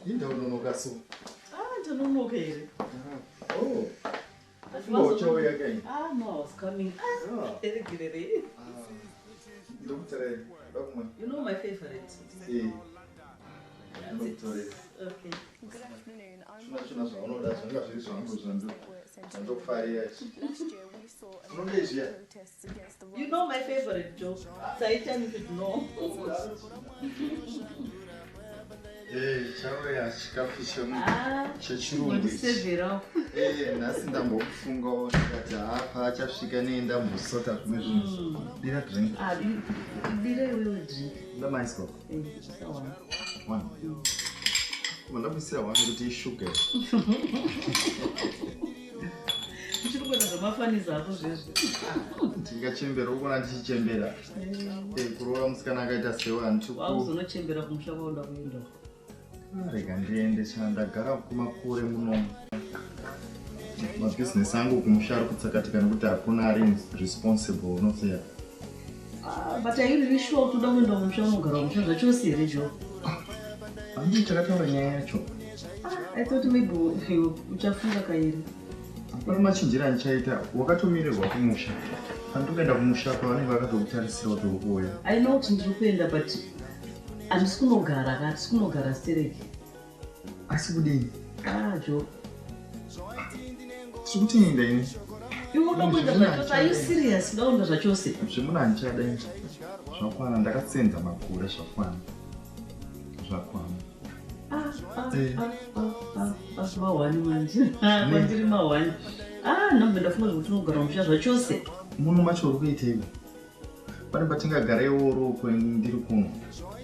Indononoka so. Ndononoka here. Oh. Watch away again. No, I was coming. You know my favorite. Yeah. Okay. Good afternoon. I'm Last year we saw protests against the You know my favorite joke. Saitan if it no. chauya chikapisha Ndisevera. nhasi ndambokufunga ndikati apa achasvika neenda musota zvimwe zvinhu dira drink Dira iwewe drink. ndamaiswa one mandabvisira one kuti ishuga Uchiri kuita zvamafaniza ako zvezvo. ndingachembera ukona ndichichembera kurova musikana akaita sewantu Wauzonochembera kumusha kwauda kuenda. rega ndiende chandagara kumakure muno mabhizinesi angu kumusha ari kutsakatika nekuti hakuna ari responsible unoziva. But are you really sure kuti uda kuenda kumusha unogara kumusha zvachose here jo? Handii takataura nyaya yacho. I thought maybe uchafunga kairi. Hapana machinjira ndichaita wakatomirerwa kumusha. Handikaenda kumusha pavanenge vakatokutarisira kuti ukuuya. I know kuti ndiri kuenda but handisi kunogara kati kunogara stereki. Asi kudini? Jo. Tiri kutienda ini. Iwe uda kuenda zvachose. Are you serious? Uda kuenda zvachose? Zvemuna handichada ini. Zvakwana ndakatsenza makore zvakwana. Zvakwana. Mawani manje. Kwandiri mawani. Nhamba ndafunga kuti unogara kumusha zvachose. Muno macho uri kuitei. Pane patingagara iwe uri uko ndiri kuno.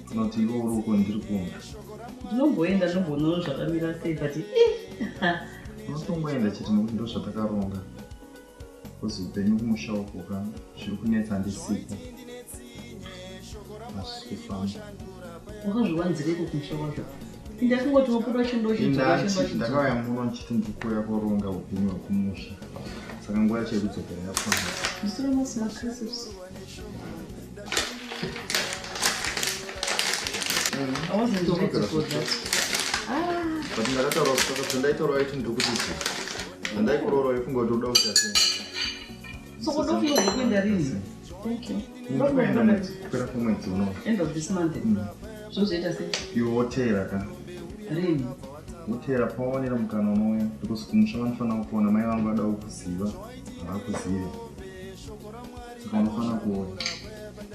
Kana kuti iwe uri uko ndiri kuno. Ndinomboenda ndomboona zvakamira sei but unotongoenda chete nekuti ndo zvatakaronga. Kozi upenyu kumusha uko kana zviri kunetsa handisipo. Hazvisi kufamba. Wakazviwanzireko kumusha kwacho? Ndakungoti wapota chindochi ndakauya muno ndichiti ndikuuya koronga upenyu hwekumusha. Saka nguva yacho yekudzokera yakwana. Ndisiri masina crisps. I wasn't ready for that. But ndakataura kuti ndaitaura kuti ndikuti ndaikurora ifunga kuti uda kuita sei. So what do you think that is? Thank you. Ndikuenda kumwedzi uno. End of this month. Zvozoita sei? Iwe wotera ka. Really? Wotera paonera mukana unoya. Because kumusha vanofanira kuona mai vangu vada kuziva. Havakuziva. Saka unofana kuona.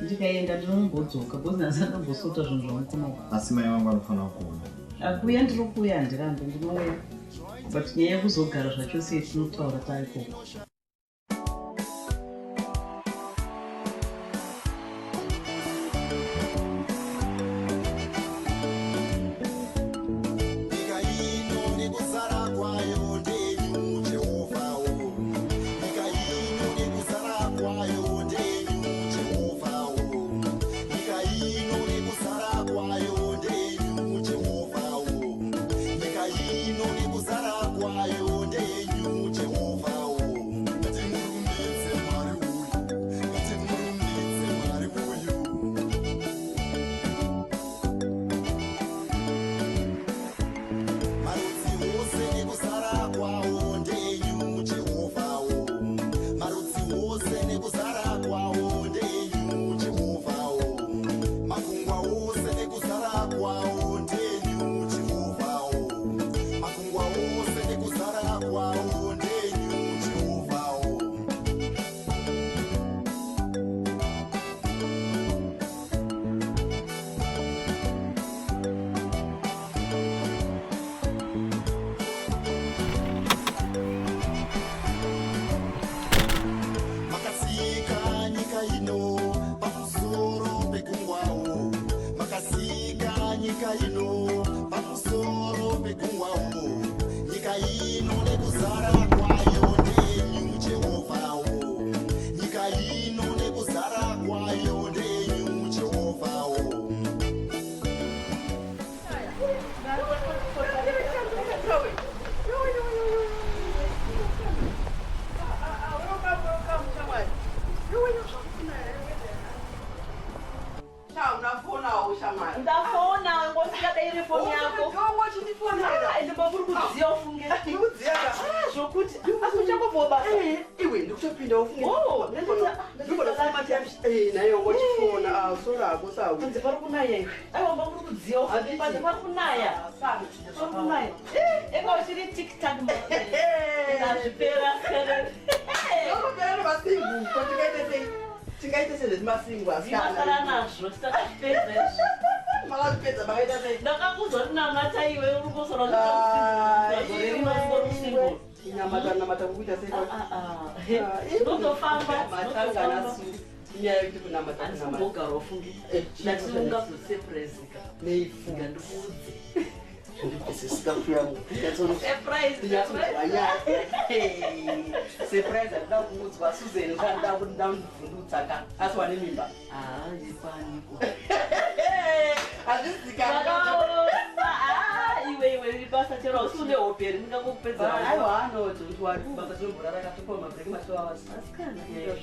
Ndikaenda ndinombodzoka because nhasi ndambosota zvinhu zvamukunoka. Asi mai vangu vanofanira kuona. Akuya ndiri kuuya handirambe ndinouya. But nyaya yekuzogara zvachose tinotaura tari koko. kupinda ufunge. Oh, ndikona samati nayo ngochifona sorako sawo. Panze pari kunaya iwe. Aiwa mbakuri kudziwa. Panze pari kunaya. Pari kunaya. Eka uchiri tiktak ndazvipera. Ndakupera masingu. Tingaite sezvemasingu asikana. Ndimasara nazvo tisakapedza izvo. Makazvipedza makaita sei? Ndakakuzwa ndinamata iwe uri kusora usiku. Namata kukuita sei? Ndotofamba. Matangana su. Inyaya yekuti kunamata kunamata. Mbogara ufunge. Ndatinonga kuseprezika. Neifunga ndikuudze. Surprise akuda kuudzwa Susan ukanda kuti ndamuvhundutsa ka asi wane mimba. Ndipaniko. Hazvizikanwa. Iwe ribasa chero usune hoperi ndingakupedza. Aiwa don't worry. Baba zvinomborara akatopa mabreak ma 2 hours. Asikana.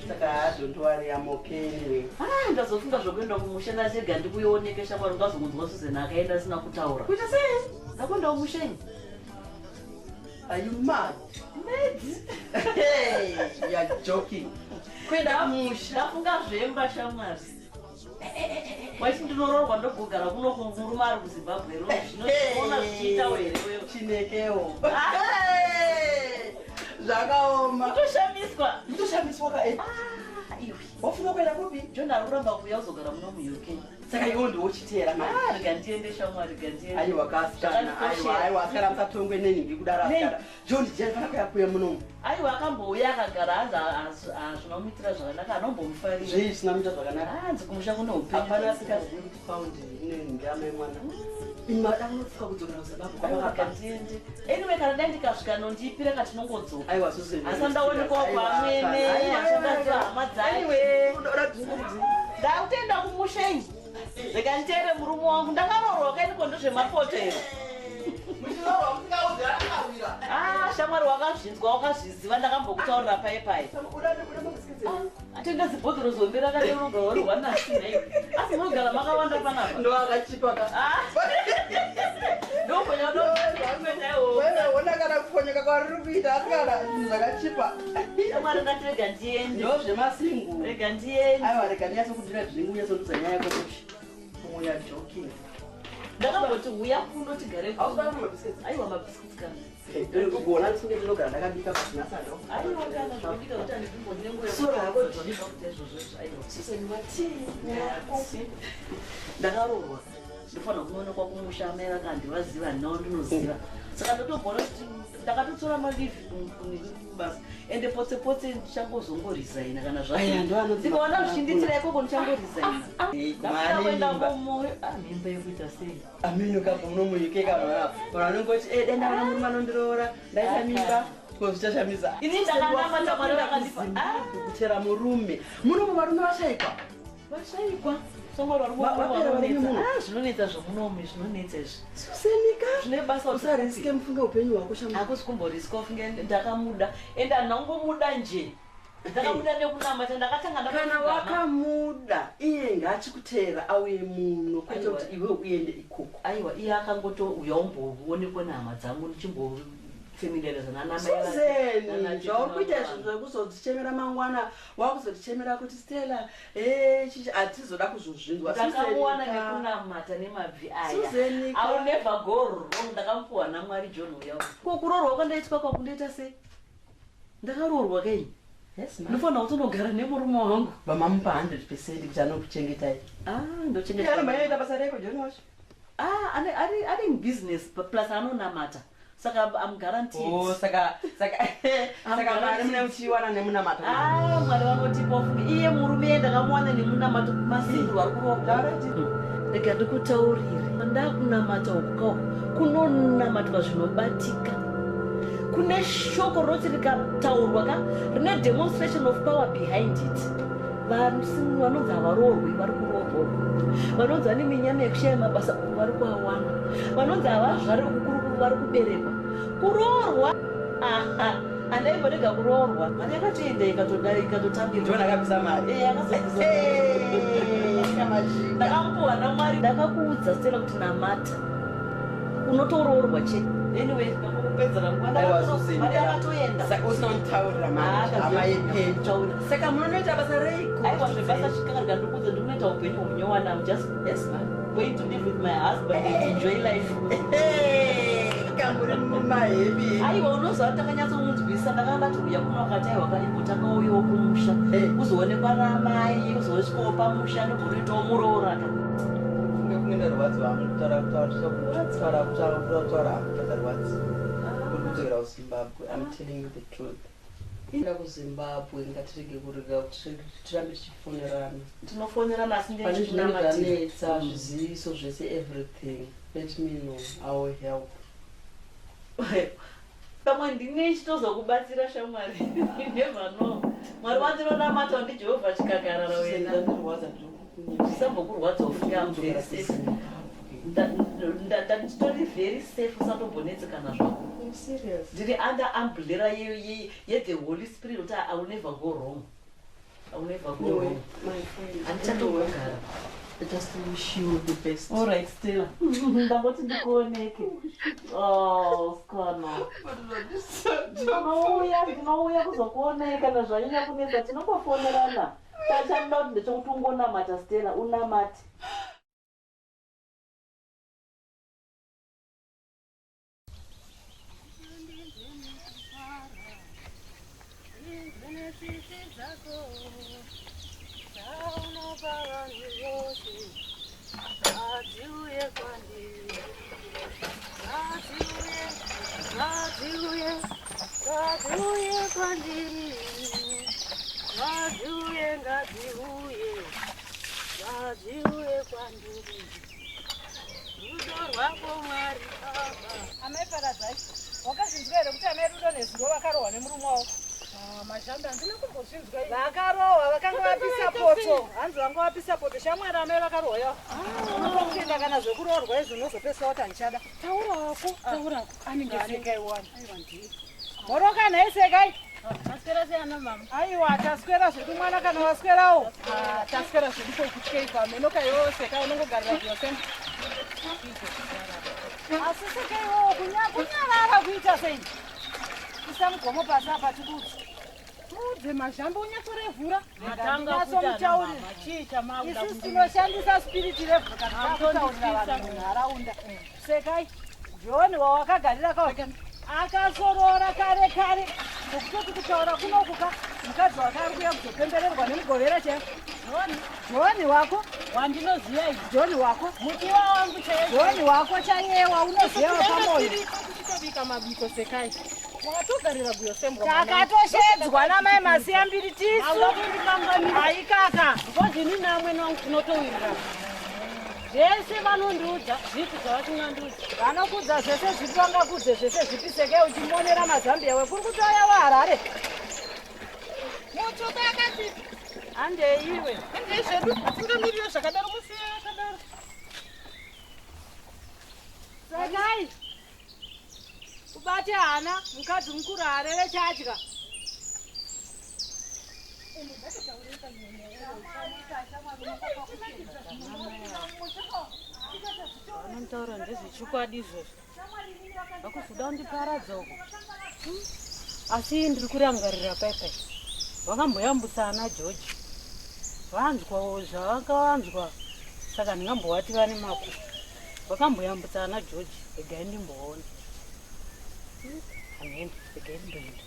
Saka don't worry I'm okay anyway. Ndazofunga zvokuenda kumusha nachega ndikuioneke shamwari ungazomunzwa Susan akaenda asina kutaura. Kuita sei? Ndakwenda kumushenyi. Are you mad? Mad? Hey, you're joking. Kwenda kumusha. Ndafunga zvemba shamwari. Waiti ndinoroorwa ndogogara kuno kumurume ari kuZimbabwe zvinoona zvichiita here wewe. Chinekewo. Zvakaoma. Kutoshamiswa ka iwe. Wafuna kuenda kupi? John aruramba kuuya uzogara muno muUK. Saka iwe ndiwochiteera manje. Rigandiende shamwari rigandiende. Aiwa kasikana. Aiwa asikana musatongwe neningi kudaro asikana. John ndichafana kuya muno. Aiwa akambouya akagara zvinomuitira zvakanaka anombomufarira. Zvisina muita zvakanaka. Hanzi kumusha kuno upenyu. Hapana asikazivi kuti paundi inenge amemwana. Imada kunotsika kudzokera kuZimbabwe kwakandiende. Anyway kana dai ndikasvika nondipira katinongodzoka. Aiwa Susan. Asandaonekwa kwamene. Ashandadziwa hama dzake. Anyway, unoda dzungudzi. Ndakutoenda kumushenyi. Rekanditere murume wangu ndakarorwa kaini kondo zvemapotero. Muchirorwa musingaudzira akawira. Shamwari wakazvinzwa wakazviziva ndakambokutaurira pai. Atenda zibhodhoro zombe rakadeurugwa nasina iwe. Asi munogara makawanda panapa. Ndo akachipa ka. Ndokonya wewe wona kana kufonyeka kwariri kuita asikana zvakachipa. Shamwari ndatirega ndiende. Ndo zvemasingu. Rega ndiende. Aiwa rega ndiyaso kudira zvingu yasondudza nyaya yako kuti uya joking. Ndakamboti uya kuno tigare kuno. Ausana mabhisikiti. Aiwa mabhisikiti kana. Ndikugona tsunge ndinogara ndakabika kusinasado. Aiwa kana zvabika kuti andimbonye nguva. Sura yako zvinoita kuti izvozvo aiwa. Suseni watii. Ndakarorwa. Ndofana kunoonekwa kumusha amai vakandivaziva nawo ndinoziva. Saka ndotogona kuti ndakatotora malivi kubasa. Ende potse ndichangozongorizaina kana zvako. Ndikaona zvichinditira ikoko ndichangorizaina. Ndakuenda kumuri. Mimba yekuita sei? Amino kamuno muUK kana vanongoti denda vana murume anondiroora ndaita mimba. Kozvichashamisa. Ini ndakanamata Mwari vakandipa. Kutera murume. Munomu varume vashaikwa. Vashaikwa. Zvinonetsa zvomunomu zvinonetsa izvi. Susenika. Zvine basa usariske mufunge upenyu hwako shamwari. Hakusi kumboriska ufunge ndakamuda. Ende handinongomuda nje. Ndakamuda nekunamata ndakatanga kana wakamuda iye ngachikutera auye muno kwete kuti iwe uende ikoko. Aiwa iye akangotouya umboonekwa nehama dzangu ndichimbo familiarizana namai. Suzeni, zvaurikuita izvo zvekuzodzichemera mangwana wakuzotichemera kuti Stella chichi atizoda kuzozvinzwa. Ndakamuwana nekunamata nemabvi aya. I'll never go wrong. Ndakamupuwa naMwari John uya. Kuroorwa kwandaitwa kwakundoita sei? Ndakaroorwa kei? Yes, ma'am. Ndofana kuti unogara nemurume wangu. Vamamupa 100% kuti anokuchengetai. Ndochengeta. Kana maenda basa reko John wacho. Ari business plus anonamata. Saka I'm guaranteed. Saka mari mune uchiwana nemunamato. Mwari vanotipa ufunge. Iye murume ndakamuwana nemunamato masingu ari kuroorwa. Rega ndikutaurire. Ndakunamata uku kunonamatwa zvinobatika. Kune shoko rinoti rikataurwa rine demonstration of power behind it. Vanonzi havaroorwi vari kuroorwa. Vanonzi vane minyama yekushaya mabasa vari kuawana. Vanonzi havazvari ukuru vari kuberekwa. Kuroorwa. Andaimborega kuroorwa. Mari yakatoenda ikatotambirwa. John akabvisa mari. Ndakamupuwa naMwari. Ndakakuudza Stella kuti namata. Unotoroorwa che. Anyway, kupedzera ngwanda akatoenda saka usinotaurira mama yepecho saka munonoita basa reiko aiwa zvebasa chikakarika ndikudze ndikunoita upenyu hunyowana I'm just going to live with my husband and enjoy life kamuri mumahevi aiwa unoziva takanyatsomunzwisa ndakanga tiuya kuno wakati aiwa kaimbotakauyavo kumusha uzoonekwa namai uzosvikawo pamusha nekunoitawo murooraka kunge rwadzi vamutaura rwadzi kurikudzokera kuzimbabwe I'm telling you the truth enda kuzimbabwe ngatirege kurega tirambe tichifonerana tinofonerana asi pane zvinenge zvanetsa zviziviso zvese everything let me know I will help pamwe ndine chitozokubatsira shamwari nevano mwari wandinonamata ndi Jehovha chikakarara wena usambokurwadza ufunga very safe nditori very safe usatombonetsekana zvako ndiri under umbrella the Holy Spirit kuti I will never go wrong handichatogara I just wish you the best. All right, Stella. Ndangoti ndikuoneke. Oh, skana. Tinouya kuzokuoneka nazvanyanya kunetsa tinombofonerana. Tachanoda kuti ndechekuti ungonamata Stella unamate. Mashamba ndine kumbozvinzwa vakarohwa vakanga vapisa poto hanzi vanga vapisa poto shamwari amai vakarohwa unotokuenda kana zvekuroorwa izvo unozopesa kuti handichada taura wako anenge iwana moroka nhai sekai taswera seana mama aiwa taswera zvedu mwana kana waswerawo taswera zvedu kokutyeikwa menoka iwowo sekai unongogarira vyose asi sekaiwowo kunyarara kuita sei isa mugomo pasi apa tikuti udze mazhambo unyatsorevhura natsomutaurira isusu tinoshandisa spiriti revhu kana takutaurira vanhu munharaunda sekai joni wawakagarira kaoka akasorora kare kare nokutoti kutaura kunokuka mukadzi wake ari kuya kuzopembererwa nemugovera chaivo joni wako wandinoziva joni wako mudiwa wangu joni wako chaiyewa unoziva pamoyo tobika mabiko sekai wakatogarira guyosembwa takatoshedzwa namai masiya mbiri tisu aikaka ngodini namwene wangu tinotowirira zvese vanondiudza zvipi zvavatingandiudza vanokudza zvese zvipi vangakudze zvese zvipi sekei uchimonera mazambia wekuri kutoya waharare mutuka yakatipi handeiwe handei zvedu atingamirire zvakadaro musiya yakadaro sekai ubate hana mukadzi mukuru harere chadya vanotaura ndezvechokwadi izvozvo vakuzoda kundiparadza uko asi ndiri kurangarira paipai vakamboyambutsa ana George vanzwawo zvavakavanzwa saka ndingambovati vane mako vakamboyambutsa ana George egai ndimboona handiende egai ndimboenda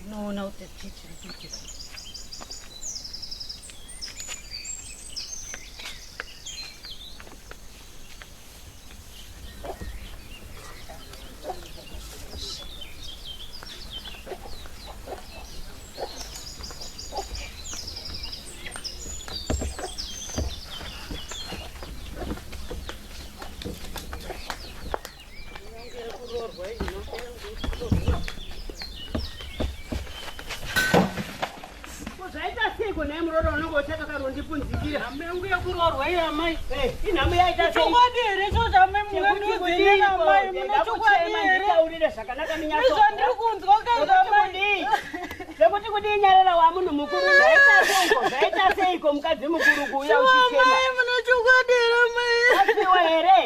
ndinoona kuti chii chiri kuitika Zekuti kudinyarara wa munhu mukuru zvaita seiko mukadzi mukuru kuuya uchichema munochokwadira mai asiwa here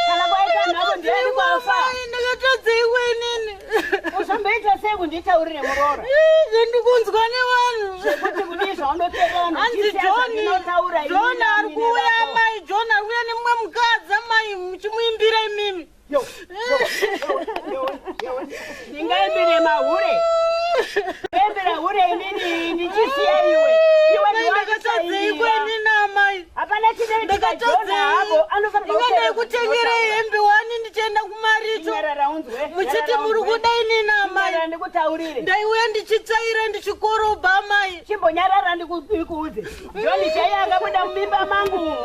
kana kwaita nhavo ndiyani kwafa ndakatodzeiwa kunditaurire murora. Ndikunzwa nevanhu. Zvekuti kudii zvaunotevera vanhu. Hanzi John ari kuuya mai. John ari kuuya nemumwe mukadzi mai muchimuimbira imimi. Ndingaimbire mahure. Imbira hure inini ndichisiya iwe. Iwe ndakatadzei kwenini amai. Hapana chinoitika John hapo anofanira kutenga kutengera hembe wani ndichienda kumarito. Muchiti muri kuda inini amai. Ndikutaurire. Ndaiuya ndichitsaira ndichikorobha amai. Chimbonyarara ndikuudze. John chaiye akabuda mumimba mangu.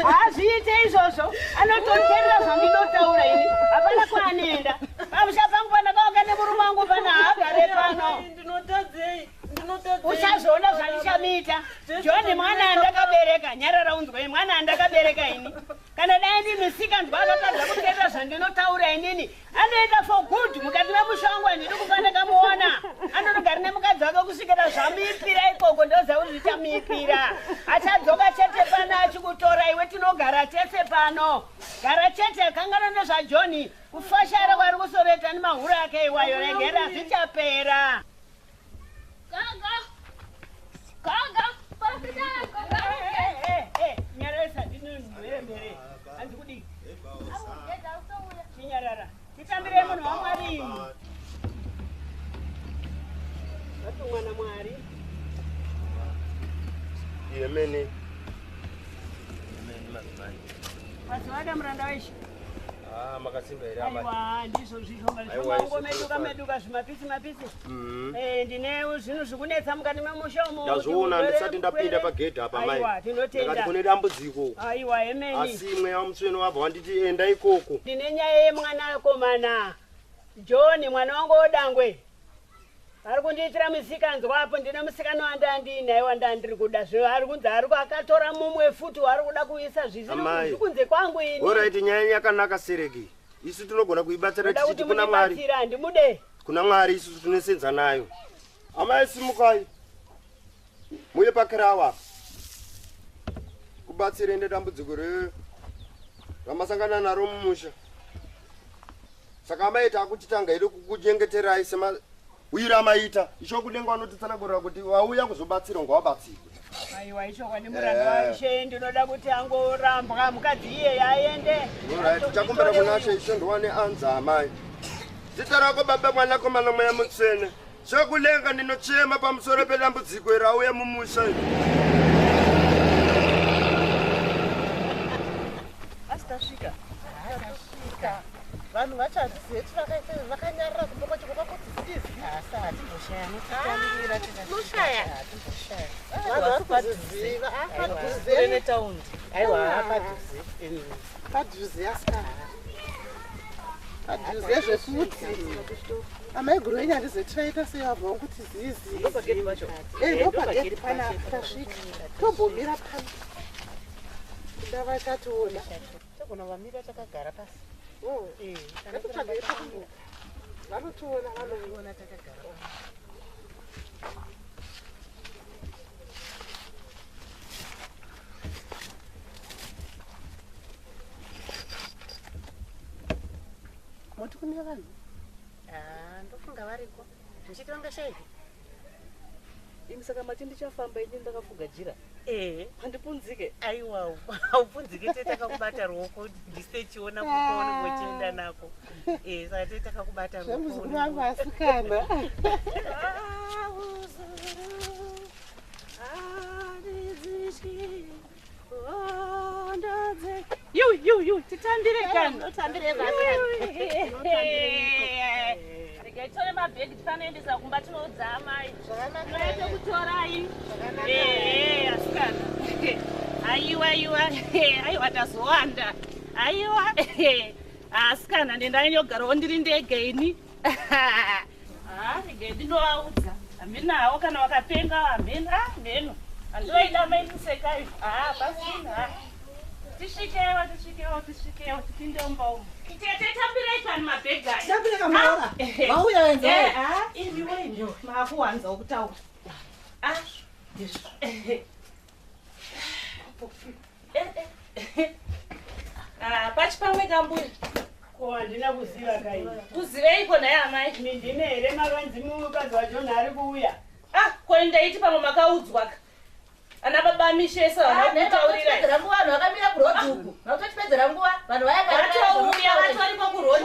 Haazviite izvozvo. Anotonderera zvandinotaura ini. Hapana kwaanoenda. Pamusha pangu pandakaoga nemurume wangu pana haagare pano. Ndinotadzei. Uchazoona zvandichamuita. John mwana andakabereka. Nyarara unzwe mwana andakabereka ini. Kana dai ndi musikanzwa akatadza kuteerera zvandinotaura inini. Anoenda for good mukati memusha wangu handidi kufana kamuona. Anonogara nemukadzi wake kusvikira zvamuipira ikoko ndoziva kuti zvichamuipira. Achadzoka chete pano achikutora iwe tinogara tese pano. Gara chete kangana nezvaJohn kufashara kwari kusoreta nemahuro ake iwayo regera zvichapera. Gaga, Gaga. Nyaresa ndinonzwere. Hanzi kudii? Chinyarara. Titambire munhu waMwari. Watumwa naMwari. Yemeni. Mazivada muranda weshe. Makasimba here Aiwa, ndizvo zvishonga zvishonga meduka zvimapisi. Ndine zvinhu zvikunetsa mukati memusha umo. Ndazviona ndisati ndapinda pagedhi apa mai. Aiwa, tinotenda. Ndakati kune dambudziko. Aiwa, yemeni. Asi imwe yamusweno wabva wanditi enda ikoko. Ndine nyaya yemwana komana. John mwana wangu odangwe. Ari kundiitira musikanzwa apo ndine musikana wandandini aiwa ndandiri kuda zvino ari kunzi ari akatora mumwe futi wari kuda kuisa zvikunze kwangu ini. Alright, nyaya yakanaka sereki. Isu tinogona kuibatsira tichiti kuna Mwari. Ndimude. Kuna Mwari isu tinosenza nayo. Amai simukai. Muye pakirawa. Kubatsira ende dambudziko ramasangana naro mumusha. Saka amai takuchitanga iri kukunyengeterai sema uira maita isho kudenga vanotitsanagurira kuti wauya kuzobatsira ngawabatsirwe. Aiwa isho kwani muranda waishe ndinoda kuti angorambwa mukadzi iye aende. Alright, tichakumbira kuna She isho ndowane anza amai. Zita rako baba mwana komana moya mutsvene. Shokulenga ndinochema pamusoro pedambudziko rauya mumusha. Asitasvika. Vanhu vachazive vakanyarara kumboko chikopa kuti zidizi. Asati kushaya nokushaya. Vanhu varikuziva padhuze netaundi. Aiwa padhuze. Padhuze asikana. Padhuze zvekuti amai guru yenyu handizotiraita seyabva kuti zizi. Ndopageti pacho. Ndopageti pana tasvika. Tombomira pano. Ndava tationa. Togona vamira takagara pasi. Vanotiona vanoona takagara. Moti kune vanhu? Ndofunga variko. Ndichitonga shayidi. Imi saka mati ndichafamba ini ndakafugadzira. Handipunzike. Aiwa, haupunzike tetakakubata ruoko ndisechiona kukuona kuchienda nako. Saka tetakakubata ruoko. Zvemuzukuru wangu asikana. You, titambire kana. Totambire vamwe. Tore mabhegi tinoendesa kumba tinoudza amai. Tinoende kutorai. Asikana. Aiwa tazowanda. Aiwa. Asikana ndendanyogarawo ndiri ndege ini. Ndege ndinovaudza. Haminawo kana wakapenga hamina. Neno. Handinoida mainiseka izvo. Pasina. Tisvikewo tipinde umba umu. Tambirei pani mabhegi aya. Tambire kamaora. Wauya wenza. Ivi wenyo. Makuwanza ukutaura. Pachipamwe kambuya. Kuandina kuziva kai. Kuziveipo naye amai. Mindine here makanzi mukadzi wacho ntari kuuya. Kwenda iti pamwe makaudzwa. Ana baba mishesa vanokutaurira. Vanhu vakamira kurodzi uku. Vakutopedzera nguva. Vanhu vaya vatouya vatoripo kurodzi.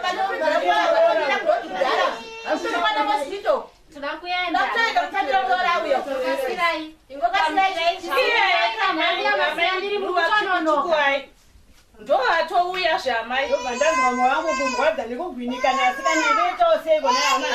Vanopedzera nguva vakamira kurodzi kudhara. Vasina mosquito. Tinakuenda. Ndataika kutambira mudora uyo. Kasirai. Ingokasirai. Ndo atouya zvamai. Vandanzwa mwoyo wangu kurwadza nekugwinika nasi kana ndoitawo sei kona hama.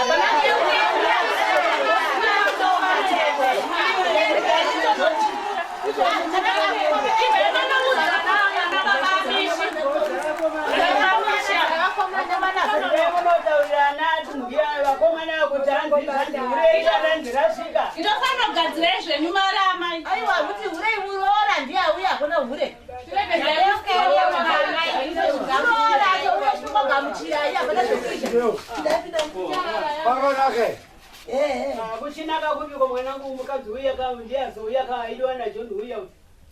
Ndofana kugadzira zvenyu mari amai. Aiwa kuti hure muroora ndiye auya akona hure. Kuchinaka kupiko mwanangu mukadzi uya ndiazouya kaaidiwa naJohn uya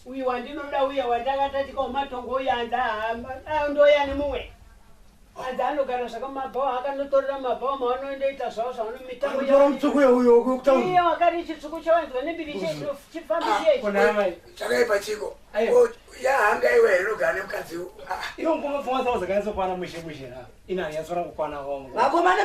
uyu wandinoda uya wandakatatika umatongo uya anza ndoya nemumwe anza anogara zvakamabhawa akanotorera mabhawa maanoendoita zvavo zvavanomitaiye wakari chitsuku chawanzwa nebiri chakaipa chiko yahanga iwe inogara nemukadzi iwo ngomapfuma zawo zakanyatsokwano mushe ra inani yatsora kukwana wamwe vakomane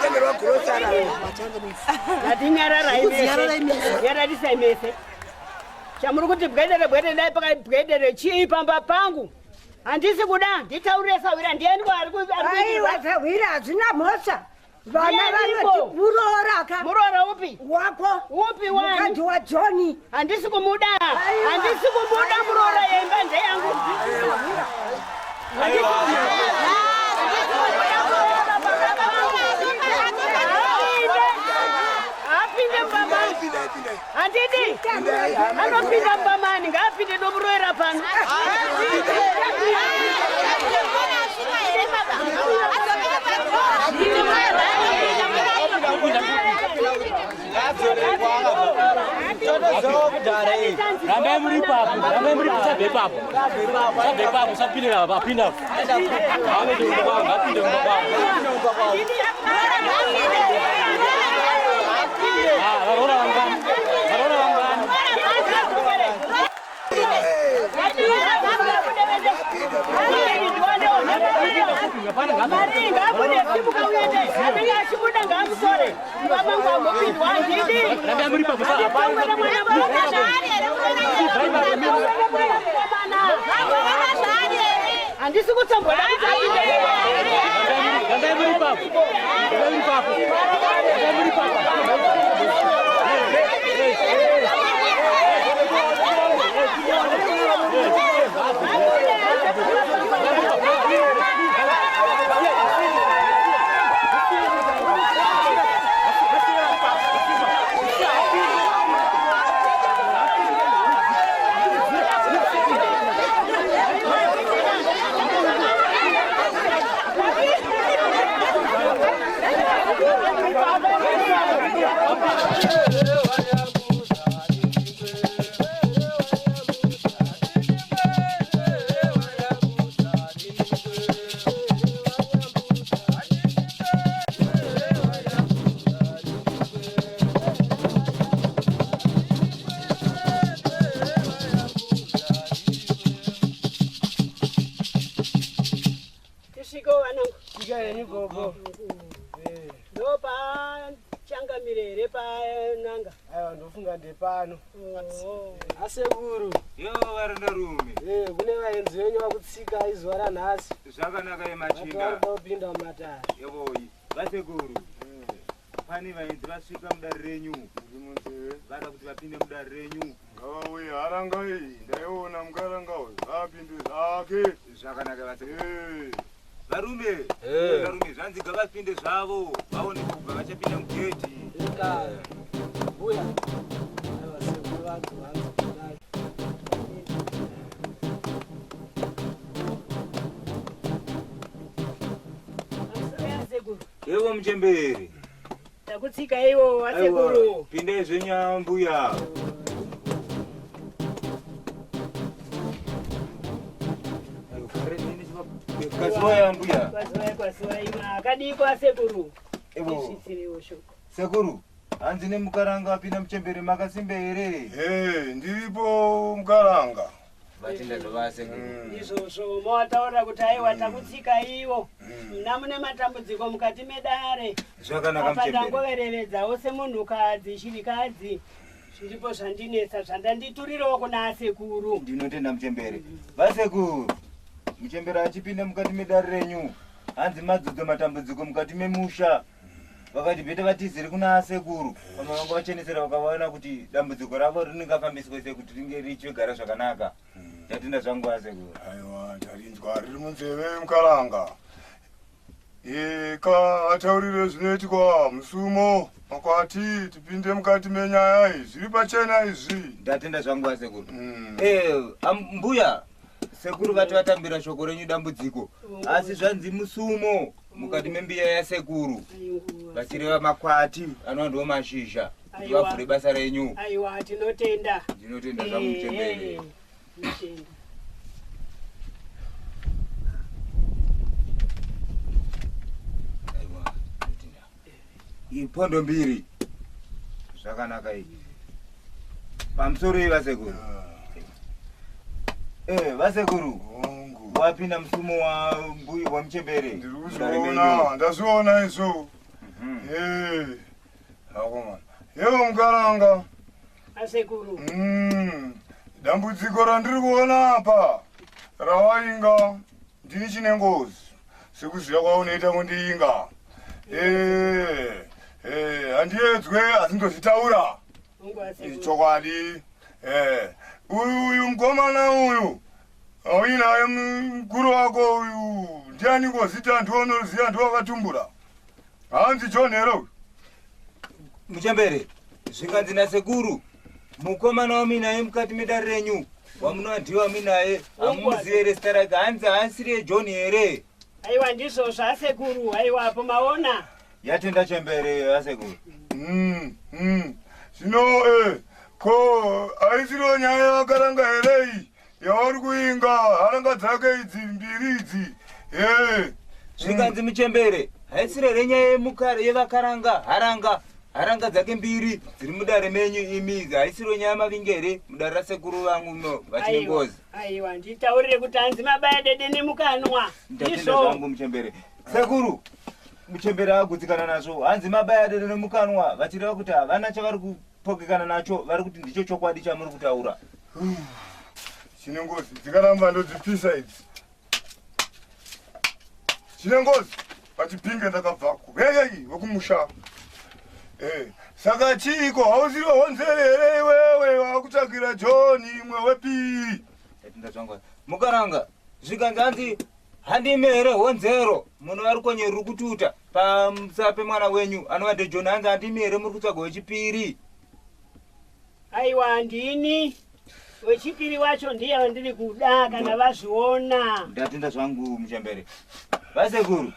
Watengerwa kurosara. Ngatinyarara imese. Yaradisa imese. Chamuri kuti bwedere pakabwedere chii pamba pangu. Handisi kuda nditaurire Sawira ndiani ari aiwa Sawira hazvina mhosva. Vana vanoti muroora ka. Muroora upi? Wako. Upi wani? Mukadzi waJoni. Handisi kumuda. Handisi kumuda muroora yemba ndeyangu. Apinde mbaba. Handidi. Anopinda mbamani ngapinde nomuroera pano. Ramai muri papo, sabe papo. Sabe papo, sapine la papina. Ame de mbaba, apinde mbaba. Ah, arora wangan. Handisi kutsambola Pano asekuru yo varenda rume kune vaenzi venyu vakutsika izuva ranhasi zvakanaka yemachinga kupinda mumatare yevoyi vasekuru pane vaenzi vasvika mudare renyu vada kuti vapinde mudare renyu ngavauye harangai ndaiona mukarangawe apinde zvake zvakanaka vasekuru varume zvanzi ngavapinde zvavo vaonekwa kubva vachapinda mugedhi buya yevo muchemberi takutsika iwo vasekuru pindai zvenyambuya kwasiwaya mbuya kwasiwaya akadiko asekuru isvitsiriwo shoko sekuru hanzi nemukaranga apinda muchemberi makasimba here ndiripo mukaranga vatinda zvovasekuru izvozvo mawataura kuti aiwa takutsika iwo muna mune matambudziko mukati medare zvakanaka apatangoverevedzawo semunhukadzi shirikadzi zviripo zvandinetsa zvandanditurirawo kuna asekuru ndinotenda muchemberi vasekuru muchemberi achipinda mukati medare renyu hanzi madzodzo matambudziko mukati memusha vakati bhete vatiziri kuna asekuru vamwe vanga vachenesera vakavaona kuti dambudziko ravo rinengafambiswe sekuti ringe richigara zvakanaka tatenda zvangu asekuru aiwa tarinzwa riri munzeve mukaranga ka ataurire zvinoitikwa musumo makwati tipinde mukati menyaya izvi zviri pachena izvi ndatenda zvangu asekuru mbuya sekuru vati vatambira shoko renyu dambudziko asi zvanzi musumo mukati membiya yasekuru vachireva makwati anova ndiwo mashizha kuti vavhure basa renyu aiwa tinotenda ndinotenda zvangu muchemberi ipondo mbiri zvakanaka izvi pamusoro iyi vasekuru vasekuru wapinda musumo wa muchembere ndiri kuzviona ndazviona izvo Akomana. Yewo mukaranga. Asekuru. Dambudziko randiri kuona apa rawainga ndini chine ngozi sekuziva kwaunoita kundiinga. Handiyedzwe asi ndozvitaura chokwadi. Uyu mukomana uyu auinaye mukuru wako uyu ndiani ngozita ndiwanoziva ndiwakatumbura hanzi John hero Muchembere zvikanzi nasekuru mukomana waminaye mukati medare renyu wamunodiwa minaye amuzive zita rake hanzi haasiri John here. Aiwa ndizvo zvasekuru. Aiwapo maona yatenda chembere asekuru. Zvino ko aisiro nyaya yakaranga here iyi yauri kuinga haranga dzake idzi mbiri idzi. Zvikanzi muchembere haisiro renyaya yemukare yevakaranga haranga dzake mbiri dziri mudare menyu imi haisiro nyaya mavingere mudare rasekuru vangu no vachine ngozi. Aiwa nditaurire kuti hanzi mabaya dede nemukanwa. Ndizvo zvangu muchembere. Sekuru muchembere agutsikana nazvo hanzi mabaya dede nemukanwa vachireva kuti havana chavari kupokekana nacho vari kuti ndicho chokwadi chamuri kutaura. Chine ngozi dzikaramba ndodzipisa idzi. Chine ngozi pachipinge ndakabvako heyi wekumusha. Saka chiko hausiro honzere here iwewe wakutsvagira John imwe wepiri. Mukaranga zvikanzi hanzi handime here honzero munhu vari konyeri kututa pamusana pemwana wenyu anova John hanzi handime here muri kutsvaga wechipiri. Aiwa ndini wechipiri wacho ndiye wandiri kuda kana vazviona. Ndatenda zvangu muchembere. Vasekuru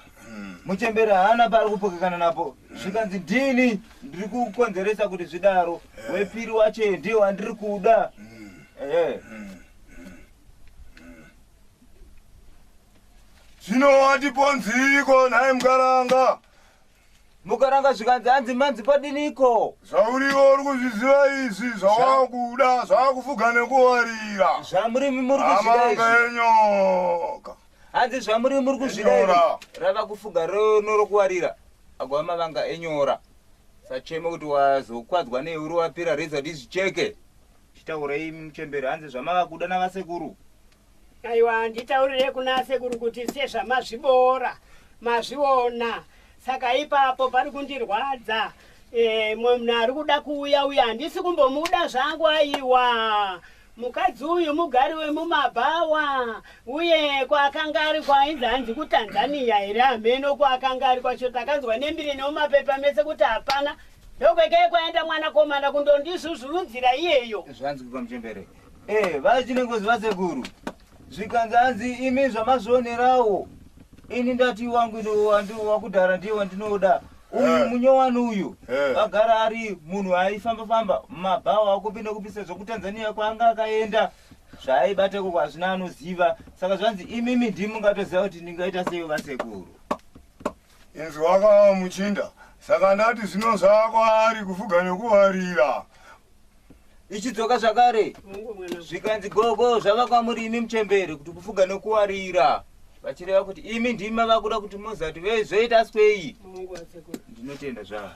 muchembere haana pari kupokekana napo zvikanzi ndini ndiri kukonzeresa kuti zvidaro wepiri wacho ndiye wandiri kuda. Zvino watiponziko naye mukaranga. Mukaranga zvikanzi hanzi manzi padiniko. Zvauriwo uri kuzviziva izvi zvawakuda zvakufuga nekuwarira. Zvamurimi muri kuzvida izvi. Amanga enyoka. Hanzi zvamurimi muri kuzvida izvi rava kufuga norokuwarira agova mavanga enyora. Sacheme kuti wazokwadzwa neuri wapira reza ndizvicheke. Chitaurei muchembere hanzi zvamava kuda navasekuru. Aiwa nditaurire kuna sekuru kuti sezvamazvibora mazviona. Saka ipapo pari kundirwadza. Munhu ari kuda kuuya uya handisi kumbomuda zvangu. Aiwa mukadzi uyu mugari wemumabhawa uye kwaakanga ari kwainzi hanzi kuTanzania here hameno kwaakanga ari kwacho takanzwa nembiri nemumapepa mese kuti hapana ndokwekeye kwaenda mwana komana kundondizvuzvurudzira iyeyo. Zvanzi kupa muchembere. Vachine ngozi vasekuru zvikanzi hanzi imi zvamazvionerawo ini ndati wangu wakudhara ndiye wandinoda. Uyu munyowani uyu agara ari munhu aifamba mumabhawa akupinda kupisa zvokuTanzania kwaanga akaenda zvaibateko kwazvina anoziva. Saka zvanzi imimi ndimi mungatoziva kuti ndingaita sei vasekuru. Inzi wakawa muchinda saka ndati zvino zvako ari kufuga nekuwarira. Ichidzoka zvakare zvikanzi gogo zvava kwamuri imi muchembere kuti kufuga nekuwarira vachireva kuti imi ndimi mava kuda kuti muzati vezvoita swei. Ndinotenda zvavo.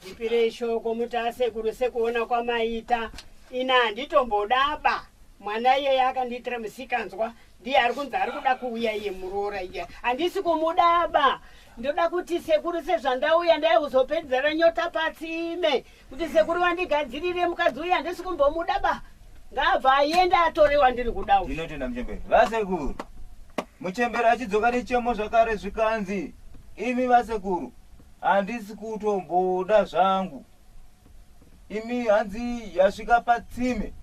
Ndipirei shoko muti asekuru sekuona kwamaita ina handitombodaba. Mwana iyeye akandiitira musikanzwa ndiye ari kunzi ari kuda kuuya iye muroora iye handisi kumudaba. Ndoda kuti sekuru sezvandauya ndaikuzopedzera nyota patsime kuti sekuru wandigadzirire mukadzi uya handisi kumbomudaba. Ngabva aende atore wandiri kudawo. Ndinotenda muchembere. Vasekuru muchembere achidzoka nechemo zvakare zvikanzi imi vasekuru handisi kutomboda zvangu. Imi hanzi yasvika patsime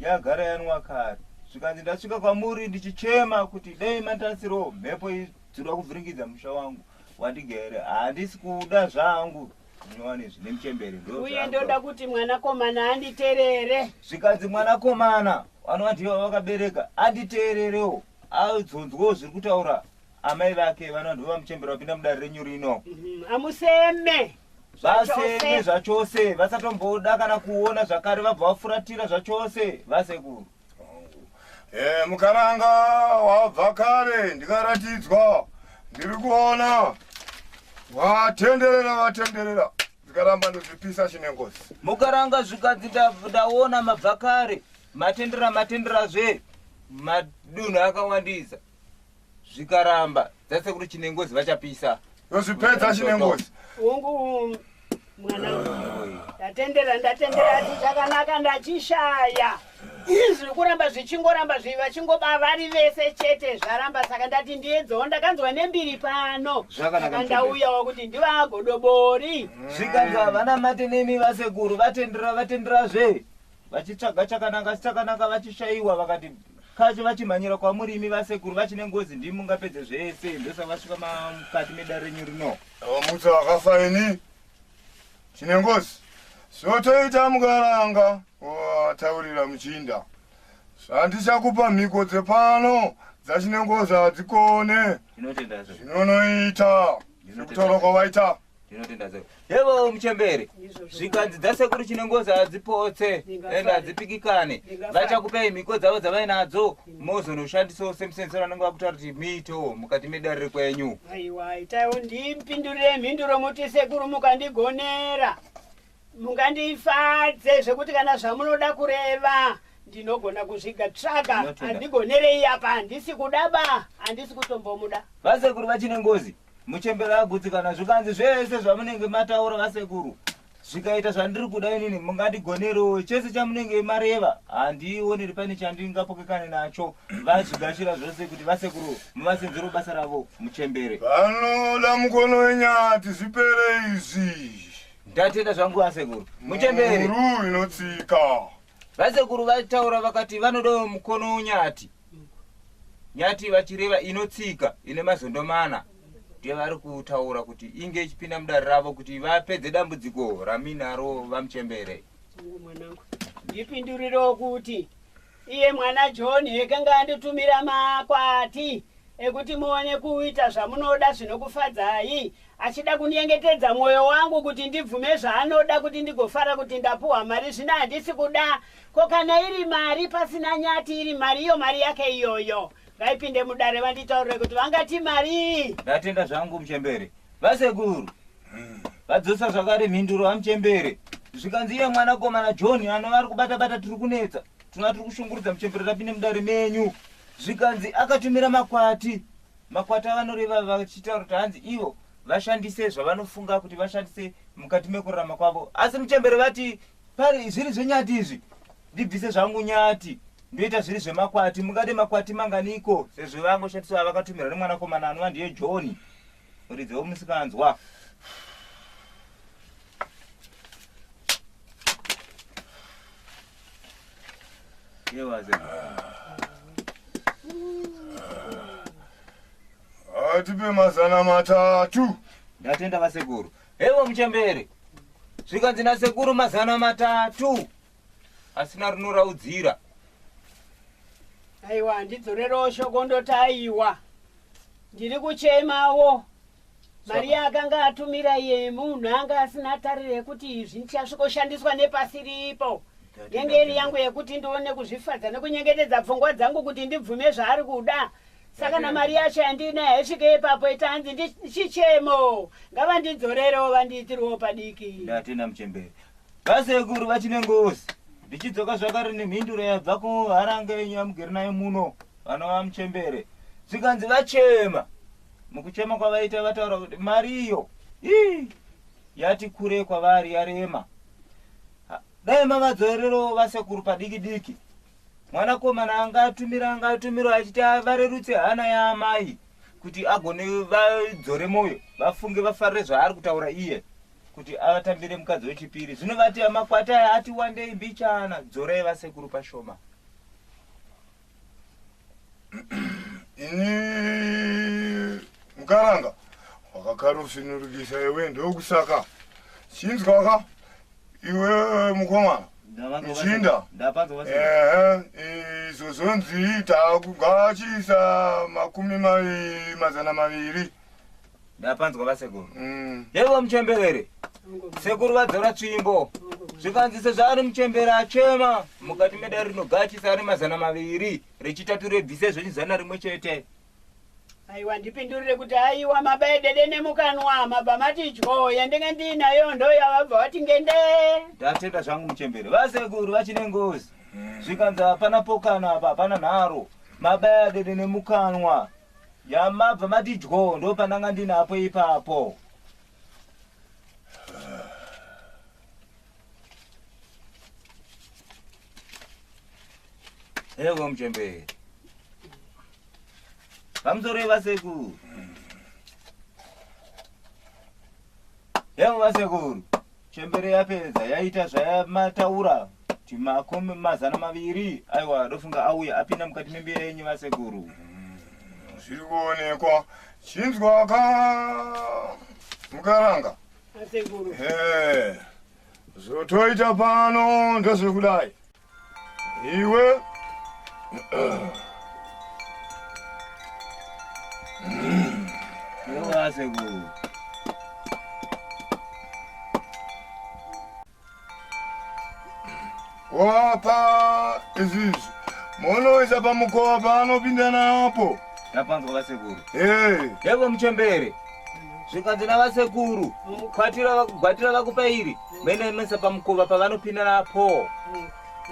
yagara yanwa kare. Zvikanzi ndasvika kwamuri ndichichema kuti dei mandatsiro mhepo dzinoda kuvhiringidza musha wangu wandigere handisi kuda zvangu. Munyowani zvine muchembere uye ndoda kuti mwanakomana anditerere. Zvikanzi mwanakomana vanova ndivo vakabereka anditererewo adzonzwewo zviri kutaura amai vake vanova ndivo vamuchembere vapinda mudare renyu rino. Amuseme vaseme zvachose vasatomboda kana kuona zvakare vabva vafuratira zvachose vasekuru. Mukaranga wabva kare ndikaratidzwa ndiri kuona Vatenderera zikaramba ndozvipisa chinengozi. Mukaranga zvikadzi ndaona mabvakare matendera zve madunhu akawandisa zvikaramba dzasekuru chinengozi vachapisa yozvipedza chinengozi. Ungu mwanangu ndatendera ati zvakanaka ndachishaya zviri kuramba zvichingoramba vachingobava vari vese chete zvaramba saka ndati ndiedzawo ndakanzwa nembiri pano saka ndauyawo kuti ndivagodobori zvikanzi havana mate nemi vasekuru vatendera zve vachitsvaga chakanaka vachishayiwa vakati kacho vachimhanyira kwamuri imi vasekuru vachinengozi ndimi mungapedze zvese ndosa vasvika mukati medare renyu rino. Mutsa wakafaini chinengozi zvotoita mukaranga wataurira muchinda zvandichakupa mhiko dzepano dzachinengozi hadzikone zvinonoita kutaura kwavaita. Yevo muchembere zvikanzi dzasekuru chinengozi hadzipotse ende hadzipikikane vachakupei mhiko dzavo dzavainadzo mozonoshandisawo semusenzero vanenge vakutaura kuti mito mukati medare kwenyu. Aiwa itaiwo ndipindurire mhinduro muti sekuru mukandigonera mungandifadze zvekuti kana zvamunoda kureva ndinogona kuzvigatsvaga handigonerei apa handisi kudaba handisi kutombomuda. Vasekuru vachinengozi muchembera agutsikana zvikanzi zvese zvamunenge mataura vasekuru zvikaita zvandiri kuda inini mungandigonerewo chese chamunenge mareva handioneri pane chandingapokekane nacho vazvigashira zvose kuti vasekuru muvasenzero basa ravo muchembere. Vanoda mukono wenyati zvipere izvi. Ndatenda zvangu vasekuru muchembere muru inotsika. Vasekuru vataura vakati vanodawo mukono nyati vachireva inotsika ine mazondo mana vari kutaura kuti inge ichipinda mudare ravo kuti vapedze dambudziko raminaro vamuchembere. Mwanangu ndipindurirewo kuti iye mwana John ekanga anditumira makwati ekuti muone kuita zvamunoda zvinokufadzai achida kunyengetedza mwoyo wangu kuti ndibvume zvaanoda kuti ndigofara kuti ndapuwa mari zvino handisi kuda ko kana iri mari pasina nyati iri mari iyo mari yake iyoyo ngaipinde mudare vanditaurire kuti vangati mari. Ndatenda zvangu muchembere vasekuru vadzosa zvakare mhinduro vamuchembere zvikanzi iye mwanakomana John anovari kubata tiri kunetsa tiri kushungurudza muchembere rapinde mudare menyu zvikanzi akatumira makwati avanoreva vachitaura kuti hanzi ivo vashandise zvavanofunga kuti vashandise mukati mekurarama kwavo asi muchembere vati pari zviri zvenyati izvi ndibvise zvangu nyati ndoita zviri zvemakwati mungade makwati manganiko sezvo vangoshandisa vakatumira nemwanakomana anova ndiye John uridzewo musikanzwa. Atipe mazana 3. Ndatenda vasekuru. Evo muchembere zvikanzi nasekuru mazana 3 asina runoraudzira. Aiwa ndidzorerewo shoko ndotaiwa ndiri kuchemawo mari yakanga atumira iye munhu anga asina tarire kuti izvi ndichasvikoshandiswa nepasi ripo yengeri yangu yekuti ndione kuzvifadza nekunyengetedza pfungwa dzangu kuti ndibvume zvaari kuda saka namari yacho yandinayo isvike ipapo itanzi ndichichemo ngavandidzorerewo vandiitiriwo padiki. Ndatenda muchembere vasekuru vachinengozi ndichidzoka zvakare nemhinduro yabva kuharanga yenyu yamugere nayo muno vanova muchembere zvikanzi vachema mukuchema kwavaita vataura kuti mari iyo yati kure kwavari yarema dai mavadzorero vasekuru padiki mwanakomana angatumira achiti varerutse hana yaamai kuti agone vadzore moyo vafunge vafarire zvaari kutaura iye kuti avatambire mukadzi wechipiri zvinovati makwati aya ati wandei mbichana dzorei vasekuru pashoma. Ini mukaranga wakakarufsinurukisa iwe ndokusaka chinzwaka iwe mukomana muchinda izvo zonzi takugachisa 200. Ndapanzwa vasekuru. Yevo muchembere sekuru vadzora tsvimbo zvikanzi sezvaari muchembere achema mukati medare rinogachisa ari 200 rechitatu rebvise zvenyu 100 chete Aiwa ndipindurire kuti aiwa mabai dede nemukanwa maba matidyo yandinge ndinayo ndo yavabva vati ngende. Ndatenda zvangu Muchembere. Vasekuru vachine ngozi. Zvikanzi hapana pokana apa hapana nharo. Mabai dede nemukanwa. Yamabva matidyo ndo pandanga ndinapo ipapo. Ewo Muchembere. Vamsore vasekuru. Ewo vasekuru. Chembere yapedza yaita zvayamataura kuti makumi mazana maviri aiwa ndofunga auya apinda mukati membere yenyu vasekuru. Zviri kuonekwa chinzwa mukaranga. Vasekuru. Zotoita pano ndezvekudai. Iwe Ewo vasekuru. wapa izvizvi munoisa pamukova paanopinda napo. Ndapanzwa vasekuru. Evo Muchembere. Zvikanzi navasekuru gwatira vakupa iri mene pamukova pavanopinda napo.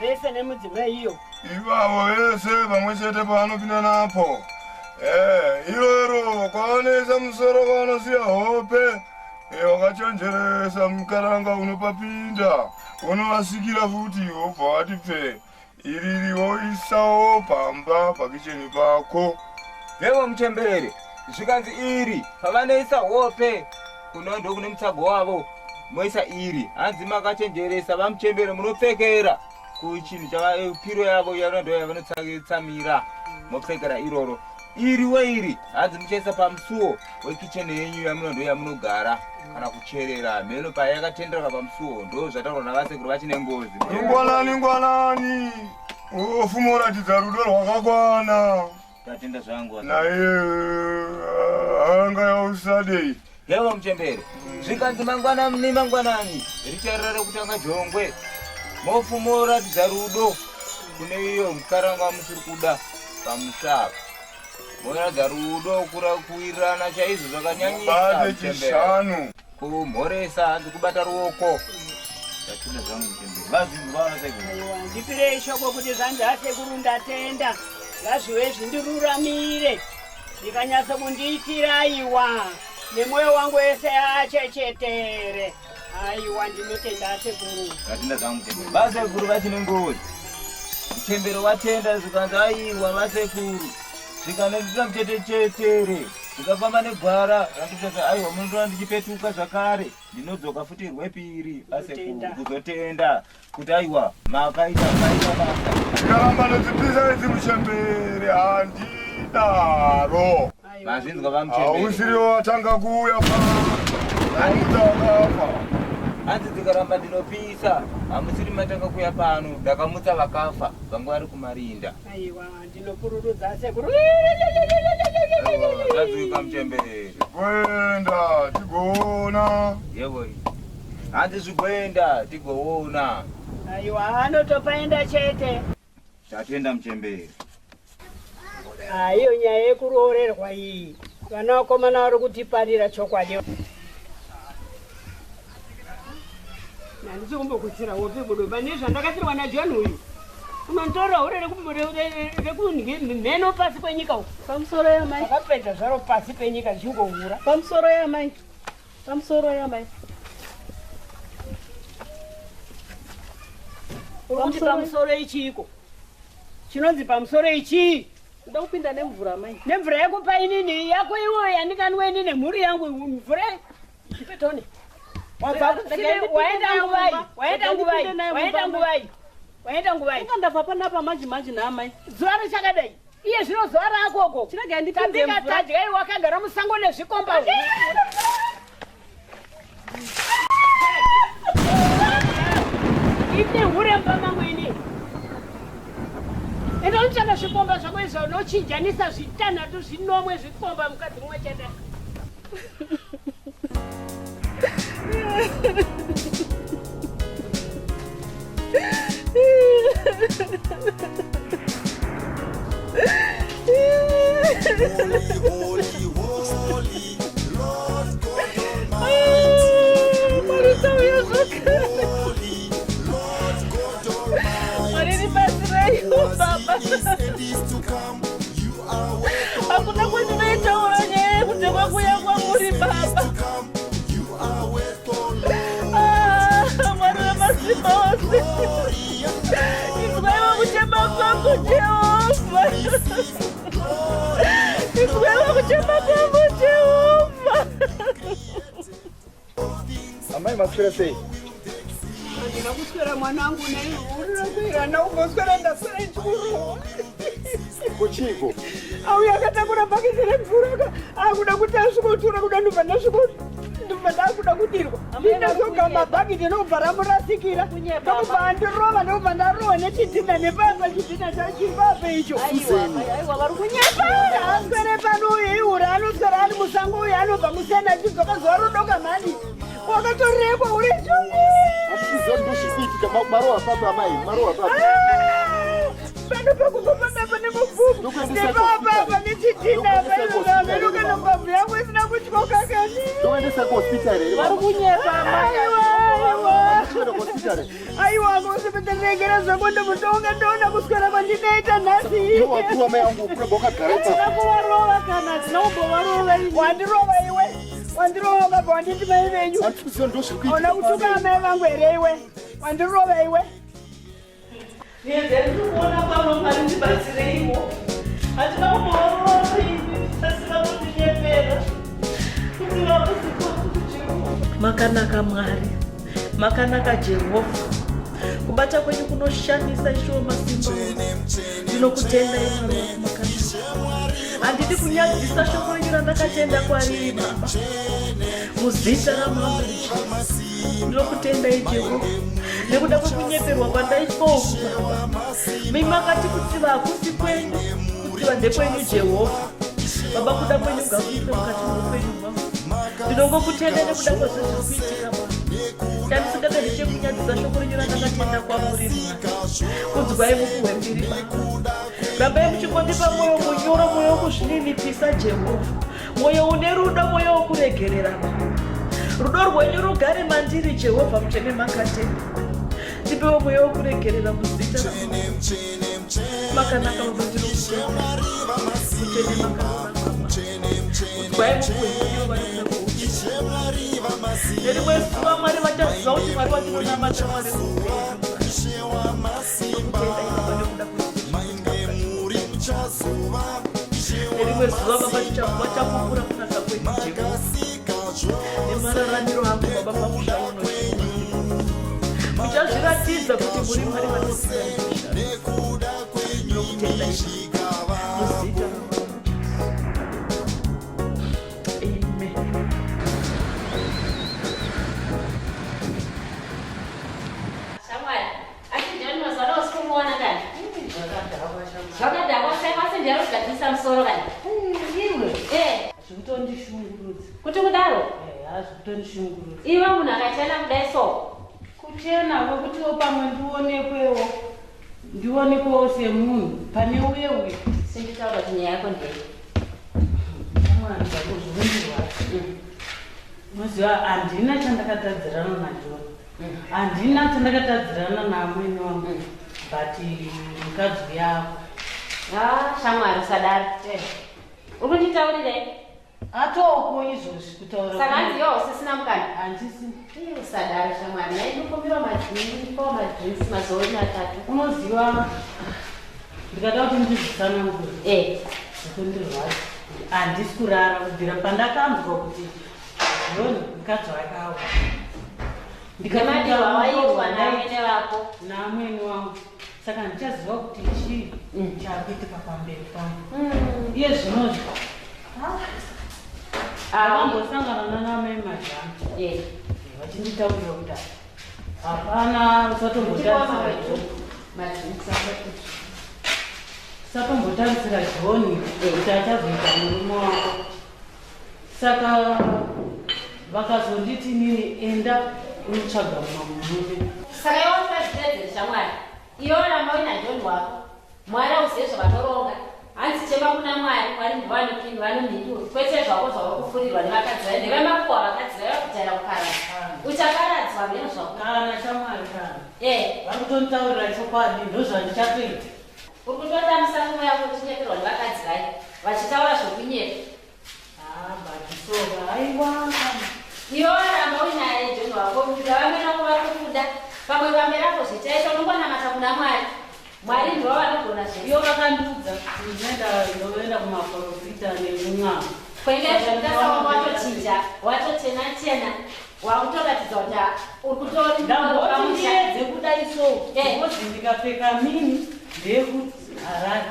Vese nemudzimai iyo. Ivavo vese pamwe chete paanopinda napo. Iroro kwavanoisa musoro kwavanosiya hope. Wakachenjeresa mukaranga unopapinda. Unovasikira futi wobva wati pfe. Iriri woisawo pamba pakicheni pako. Evo Muchembere. Zvikanzi iri pavanoisa hope kunondo kune mutsago wavo moisa iri hanzi makachenjeresa vaMuchembere munopfekera kuchinhu chavapiro yavo yanondo yavanotsamira mopfekera iroro. Iri weiri hanzi muchaisa pamusuwo wekicheni yenyu yamunondo yamunogara kana kucherera meno payakatenderwa pamusuwo ndo zvataurwa navasekuru vachine ngozi. Ngwanani ofumoratidza rudo rwakakwana. Tatenda zvangu naye anga yausadei. Evo Muchembere. Zvikanzi mangwanani richarara kutanga jongwe mofumoratidza rudo kune iyo mukaranga musiri kuda pamusava. Moratidza rudo kuwirirana chaizvo zvakanyanyisa chishanu kumhoresa hanzi kubata ruoko. Tatenda zvangu Muchembere. Vazvinhu vavasekuru. Ndipirei shoko kuti zvanzi asekuru ndatenda. Ngazviwe zvindiruramire ndikanyasa kundiitira aiwa nemwoyo wangu wese achechetere. Aiwa ndinotenda asekuru. Tatenda zvangu Muchembere. Vasekuru vachine ngozi. Muchembere watenda zvikanzi aiwa vasekuru zvikanondita muchetechetere zvikafamba negwara randitoti aiwa mundoona ndichipetuka zvakare ndinodzoka futi rwepiri vasekuru kuzotenda kuti aiwa makaita basa. Ndikaramba ndodzipisa idzi Muchembere handidaro. Mazvinzwa vaMuchembere. Hausiriwo watanga kuuya panoutakafa. Hanzi ndikaramba ndinopisa hamusiri matanga kuya pano ndakamutsa vakafa vangu vari kumarinda. Aiwa ndinopururudza asekuru. Zvadzika Muchembere. Kwenda tigoona. Yevo hanzi zvigoenda tigoona. Aiwa anotopaenda chete. Tatenda Muchembere. Iyo nyaya yekuroorerwa iyi vana vakomana vari kutiparira chokwadi. Handisi kumbokutsira wopi budo pane zvandakatirwa naJohn uyu. Unonditorera urere rekunheno pasi penyika uku. Pamusoro yamai. Akapedza zvaro pasi penyika zvichingovhura. Pamusoro yamai. Pamusoro yamai. Uruti pamusoro ichiko. Chinonzi pamusoro ichi. Nda kupinda nemvura mai. Nemvura yakupa inini yako iwe yandikanwe inini mhuri yangu mvura. Chipetone. Waenda nguvai. Ndabva panapa manje naamai. Zuva richakadai. Iye zvino zuva rakoko. Chirege ndipinze mvura. Tadya iwe wakagara musango nezvikomba. Ine hure mpamangu ini. Enda unotsvaka zvikomba zvako izvo unochinjanisa zvitanhatu zvinomwe zvikomba mukadzi mumwe chete. Holy, holy. kuchematambo Jehova. Amai maswera sei? Ndina kuswera mwanangu nei urira kuira na ungoswera ndaswera chikuru. Kuchiko. Auya akatakura bhaketi remvura akuda kuti asvikotura kuda ndobva ndasvikoti. Ndakuda kudirwa. Ndinazogamba mabhaketi ndobva ramurasikira. Ndobva andirova ndobva ndarova nechidhina nepamba chidhina chachimbape icho. Aiwa vari kunyepara. Aswere pano uyu eiura anoswera ari musango uyu anobva musena achidzoka zuva rodoka mhani. Wakatorekwa uri chuni. Asizondoshipitika marowa papa amai, marowa papa. Pano pakubva pane mubhuku. Nepapa nechidhina pairoka nambabvu yangu isina kutyoka kani. Ndoendesa kuhospital here. Vari kunyepa amai. Aiwa ngosipederegera zvangu ndomutonga ndoona kuswera kwandinoita nhasi. Iwa kuwa mai angu kureba wakagara ipapo. Hatina kuvarova kana dzinoumbovarova. Wandirova iwe. Wandirova baba wanditi mai venyu. Hauna kutuka amai vangu here iwe. Wandirova iwe. Ndiri kuona pano parindibatsireimo. Hatina kumbovarova ivi. Asina kundinyepera. Kuti makanaka Mwari. Makanaka Jehovha. Kubata kwenyu kunoshamisa isho masimba. Ndinokutenda Mwari makanaka. Handidi kunyadzisa shoko renyu randakatenda kwariri Baba. Muzita raMwari Jesu. Ndinokutenda Jehovha. Nekuda kwekunyeperwa kwandaitwa Baba. Mimakati kutsiva hakusi kwenyu. Kutsiva ndekwenyu Jehovha. Baba kuda kwenyu ngakuite mukati mweupenyu hwangu. Ndinongokutenda nekuda kwezviri kuitika Baba. Chandisingade chekunyadzisa shoko renyu randakatenda kwamuri Mwari. Kunzwai mukuhwembiri Baba. Rambai muchikondipa mwoyo munyoro, mwoyo wokuzvininipisa Jehovha. Mwoyo une rudo, mwoyo wokuregerera Baba. Rudo rwenyu rugare mandiri Jehovha muchene makatenda. Tipewo mwoyo wokuregerera muzita raMwari. Makanaka Baba ndinokutenda. Mutende makanaka Baba. Kunzwai mukuhwembiri vanenge kuuchisa. Nerimwe zuva Mwari vachaziva kuti Mwari vatinonamata Mwari nerimwe zuva Baba tichakupura kunaka kwenyu Jehovha. Nemararamiro angu Baba pamusha uno muchazviratidza kuti muri Mwari vanokudzwa. Ndinokutenda muzita raMwari. Musoro kani? Iwe. Zvekutondishungurudza. Kuti kudaro? Zvekutondishungurudza. Iwe munhu akachena kudai so. Kuchena kwekutiwo pamwe ndionekwewo semunhu pane uye. Sinditaura kuti nyaya yako ndei. Mwari zvakuzvundirwa. Muziva handina chandakatadzirana naJoni. Handina chandakatadzirana naamweni wangu. But mukadzi yako. Shamwari usadaro. Uri kunditaurirei? Atoko izvozvi kutaura. Saka handiyo usisina mukana? Handisi. Usadaro shamwari. Naindokumbira madrinks mazuva matatu. Unoziva ndikada kuti ndizvisanangure. Zvokundirwadza. Handisi kurara kubvira pandakanzwa kuti Joni mukadzi wake awa. Ndikamadirwa wairwa naamweni vako. Naamweni wangu. Saka ndichaziva kuti chii chakuitika pamberi pangu. Iye zvinozvi akambosangana naamai majana vachinditaurira kuti hapana usatombotarisira Joni kuti achazoita murume wako. Saka vakazonditi nini enda unotsvaga murume. Saka iwe usazvidedzere shamwari. Iwe ramba uina Joni wako. Mwari auzive zvavatoronga. Hanzi chema kuna Mwari, Mwari ndivanopinda vanomhindura. Kwete zvako zvavakufurirwa nevakadzi vayo. Nevamakuwa vakadzi vayo vakutaira kuparadza. Uchaparadzwa mheno zvako. Kana shamwari kana. Vakutonitaurira chokwadi ndozvandichatoita. Uri kutotamisa pfungwa yako kuchinyeperwa nevakadzi vayo. Vachitaura zvokunyepa. Batisoka aiwa. Iwe ramba uinaye Joni wako. Kuti vamweni vako vari kukuda. Pamwe vamwe rako zvichaita unongonamata kuna Mwari. Mwari ndiwo vanogona zvese. Iyo vakandiudza ndoenda kumaprofita nemun'anga. Kwenge zvinotasawo watochinja, watotena-tena, wakutoratidza kuti uri kutori ndamboti ndiedze kudai so kuti ndikapfeka mini ndeyekuti Harare,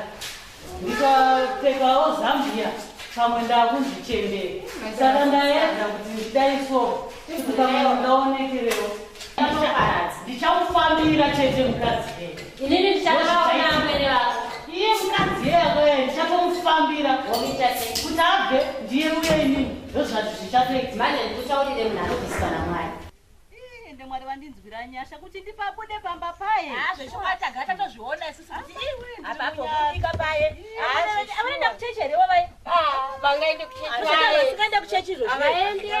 ndikapfekawo Zambia pamwe ndakundichembere, saka ndaedza kuti ndidai so kuti pamwe ndaonekerewo ndichamufambira chete mukadzi yedu. Inini ndichakavaona amwene vako. Iye mukadzi yedu ndichatomufambira kuti abve ndiye uye inini ndozvati zvichapfeka. Manje ndikuchaurire munhu anobviswa naMwari. Ende Mwari vandinzwira nyasha kuti ndipabude pamba paye. Zvechomataga tatozviona isusu kuti apapo kufika paye. Avanoenda kuchechi here wavai? Vangaende kuchechi. Vasingaende kuchechi izvo. Avaende.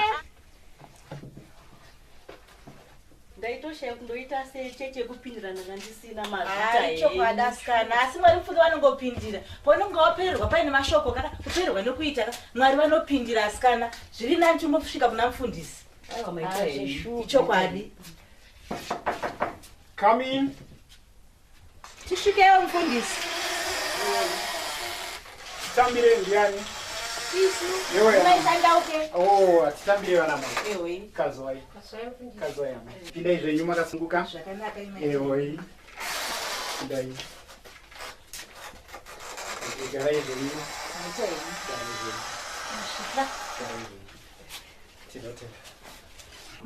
Ndaitosha kundoita secheche yekupindirana ngandisina mazita chokwadi asikana asi Mwari mupfudzi vanongopindira paunenge wapererwa paine mashoko kana kupererwa nekuita Mwari vanopindira asikana zviri nani timbosvika kuna mufundisi chokwadi. Come in. Tisvikewo mufundisi. Tambire ndiani? Oh, atitambire vana mwe. Kazwai. Kazwai. Pindai zvenyu makasunguka. Zvakanaka ime. Eoi. Pindai. Garai zvenyu. Tinotenda.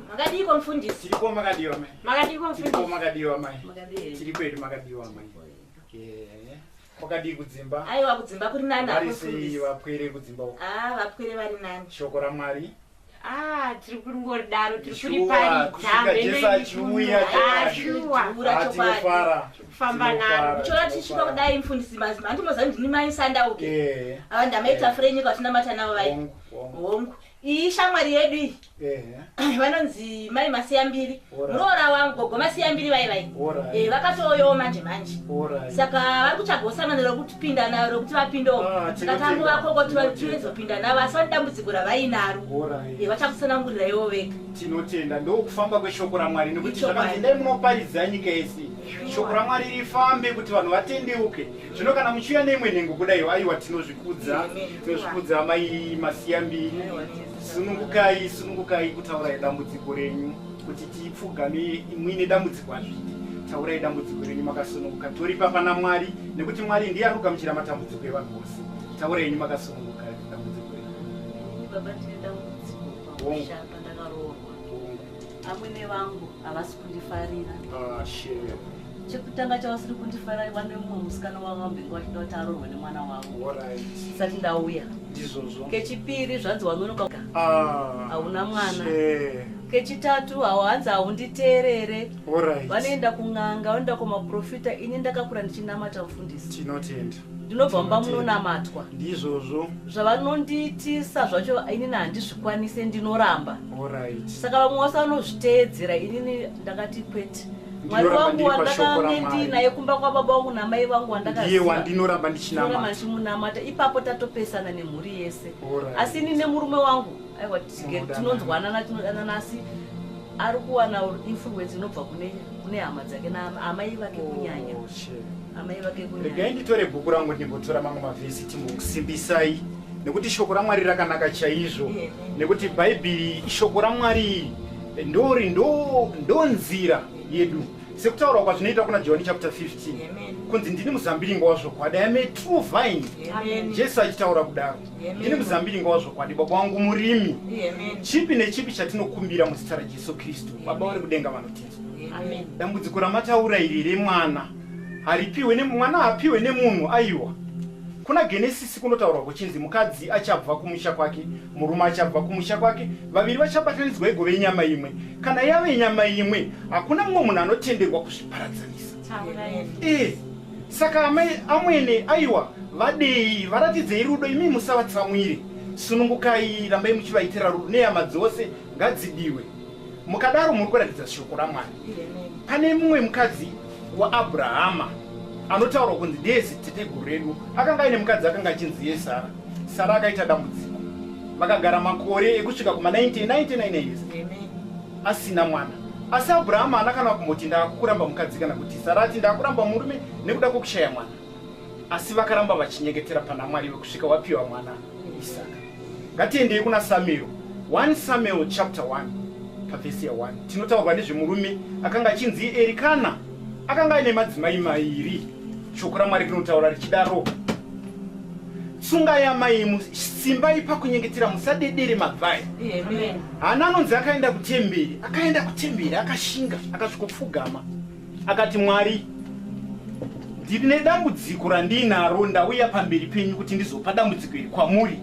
Makadiko mufundisi. Tiripo makadiwa mai. Makadiko mufundisi. Tiripo makadiwa mai. Makadiko. Tiripo edu makadiwa mai. Wakadi kudzimba. Aiwa kudzimba kuri nani apo. Varisi vapwere kudzimba uko. Vapwere vari nani. Shoko raMwari. Tiri kungoridaro tiri kuri kusvika Jesu achiuya tinofara kufamba naro chora tisvika kudai mufundisi mazima ndimoza ndini mai sandauke ava ndamaita furenyika vatina matana vai hongu iyi shamwari yedu iyi vanonzi mai masiyambiri muroora wangu gogo masiyambiri vai vakatoyowo manje manje saka vari kuchagosana nerokuti pinda naro rokuti vapindewo takatangu vakokoti vatirezopinda navo asi vane dambudziko ravainaro vachakusanangurira ivo vega. Tinotenda ndokufamba kweshoko raMwari nekuti zvakanzi dai munoparidza nyika yese shoko raMwari rifambe kuti vanhu vatendeuke. Zvino kana muchiuya neimwe nhengo kudai aiwa tinozvikudza mai masiyambiri. Sunungukai kutaurai dambudziko renyu kuti tipfugame muine dambudziko azviti. Taurai dambudziko renyu makasununguka toripa pana Mwari nekuti Mwari ndiye anogamuchira matambudziko evanhu vose. Taurai henyu makasununguka dambudziko renyu. Baba ndine dambudziko pakushanda ndakaroorwa. Amwene vangu havasi kundifarira. Chekutanga chavasiri kundifarira vane mumwe musikana wakambinga vachida kuti aroorwe nemwana wavo. Sati ndauya. Kechipiri zvanzi wanonoka hauna mwana. Kechitatu hanzi haunditeerere. Vanoenda kun'anga, vanoenda kumaprofita. Ini ndakakura ndichinamata mufundisi. Tinotenda. Ndinobva mba munonamatwa. Ndizvozvo. Zvavanondiitisa zvacho inini handizvikwanise ndinoramba. Saka vamwe vose vanozviteedzera inini ndakati kwete. Mwari wangu wandakange ndinaye kumba kwababa vangu namai vangu wandakaziva ndinoramba ndichimunamata. Ipapo tatopesana nemhuri yese. Asi ini nemurume wangu aiwa tinonzwanana tinodanana asi ari kuwana influence inobva kune hama dzake naamai vake kunyanya. Regai nditore bhuku rangu ndimbotora mamwe mavhesi timbokusimbisai nekuti shoko raMwari rakanaka chaizvo nekuti bhaibheri shoko raMwari ndonzira yedu sekutaura kwazvinoita kuna John chapter 15 kunzi ndini muzambiringa wazvokwadi I am a true vine. Jesu achitaura kudaro ndini muzambiringa wazvokwadi baba wangu murimi. Chipi nechipi chatinokumbira muzita raJesu Kristu baba vari kudenga vanotenda. Dambudziko ramataura iri remwana haripiwe nemwana hapiwe nemunhu aiwa. Kuna Genesis kunotaurwa kuchinzi mukadzi achabva kumusha kwake murume achabva kumusha kwake vaviri vachabatanidzwa igove nyama imwe. Kana yave nyama imwe hakuna mumwe munhu anotenderwa kuzviparadzanisa. Saka amwene aiwa vadei varatidzei rudo imi musavatsamwire. Sunungukai rambai muchivaitira rudo nehama dzose ngadzidiwe. Mukadaro muri kuratidza shoko raMwari. Pane mumwe mukadzi waAbrahama anotaurwa kunzi ndiye ziteteguru redu akanga aine mukadzi akanga achinzi Sara. Sara akaita dambudziko vakagara makore ekusvika kuma 99 years asina mwana. asi Abraham haana kana kumboti ndakuramba mukadzi kana kuti Sarati ndakuramba murume nekuda kwokushaya mwana, asi vakaramba vachinyengetera pana Mwari kusvika wapiwa mwana Isaka. Ngatiendei kuna Samuel, 1 Samuel chapter 1 pavhesi ya 1. Tinotaurwa nezvemurume akanga achinzi Erikana, akanga aine madzimai mairi. Shoko raMwari rinotaura richidaro, tsungai amai simbai pakunyengetera, musadedere mabvai. Amen. Hana anonzi akaenda kutemberi akashinga akasvikopfugama akati, Mwari, ndine dambudziko randinaro, ndauya pamberi penyu kuti ndizopa dambudziko iri kwamuri.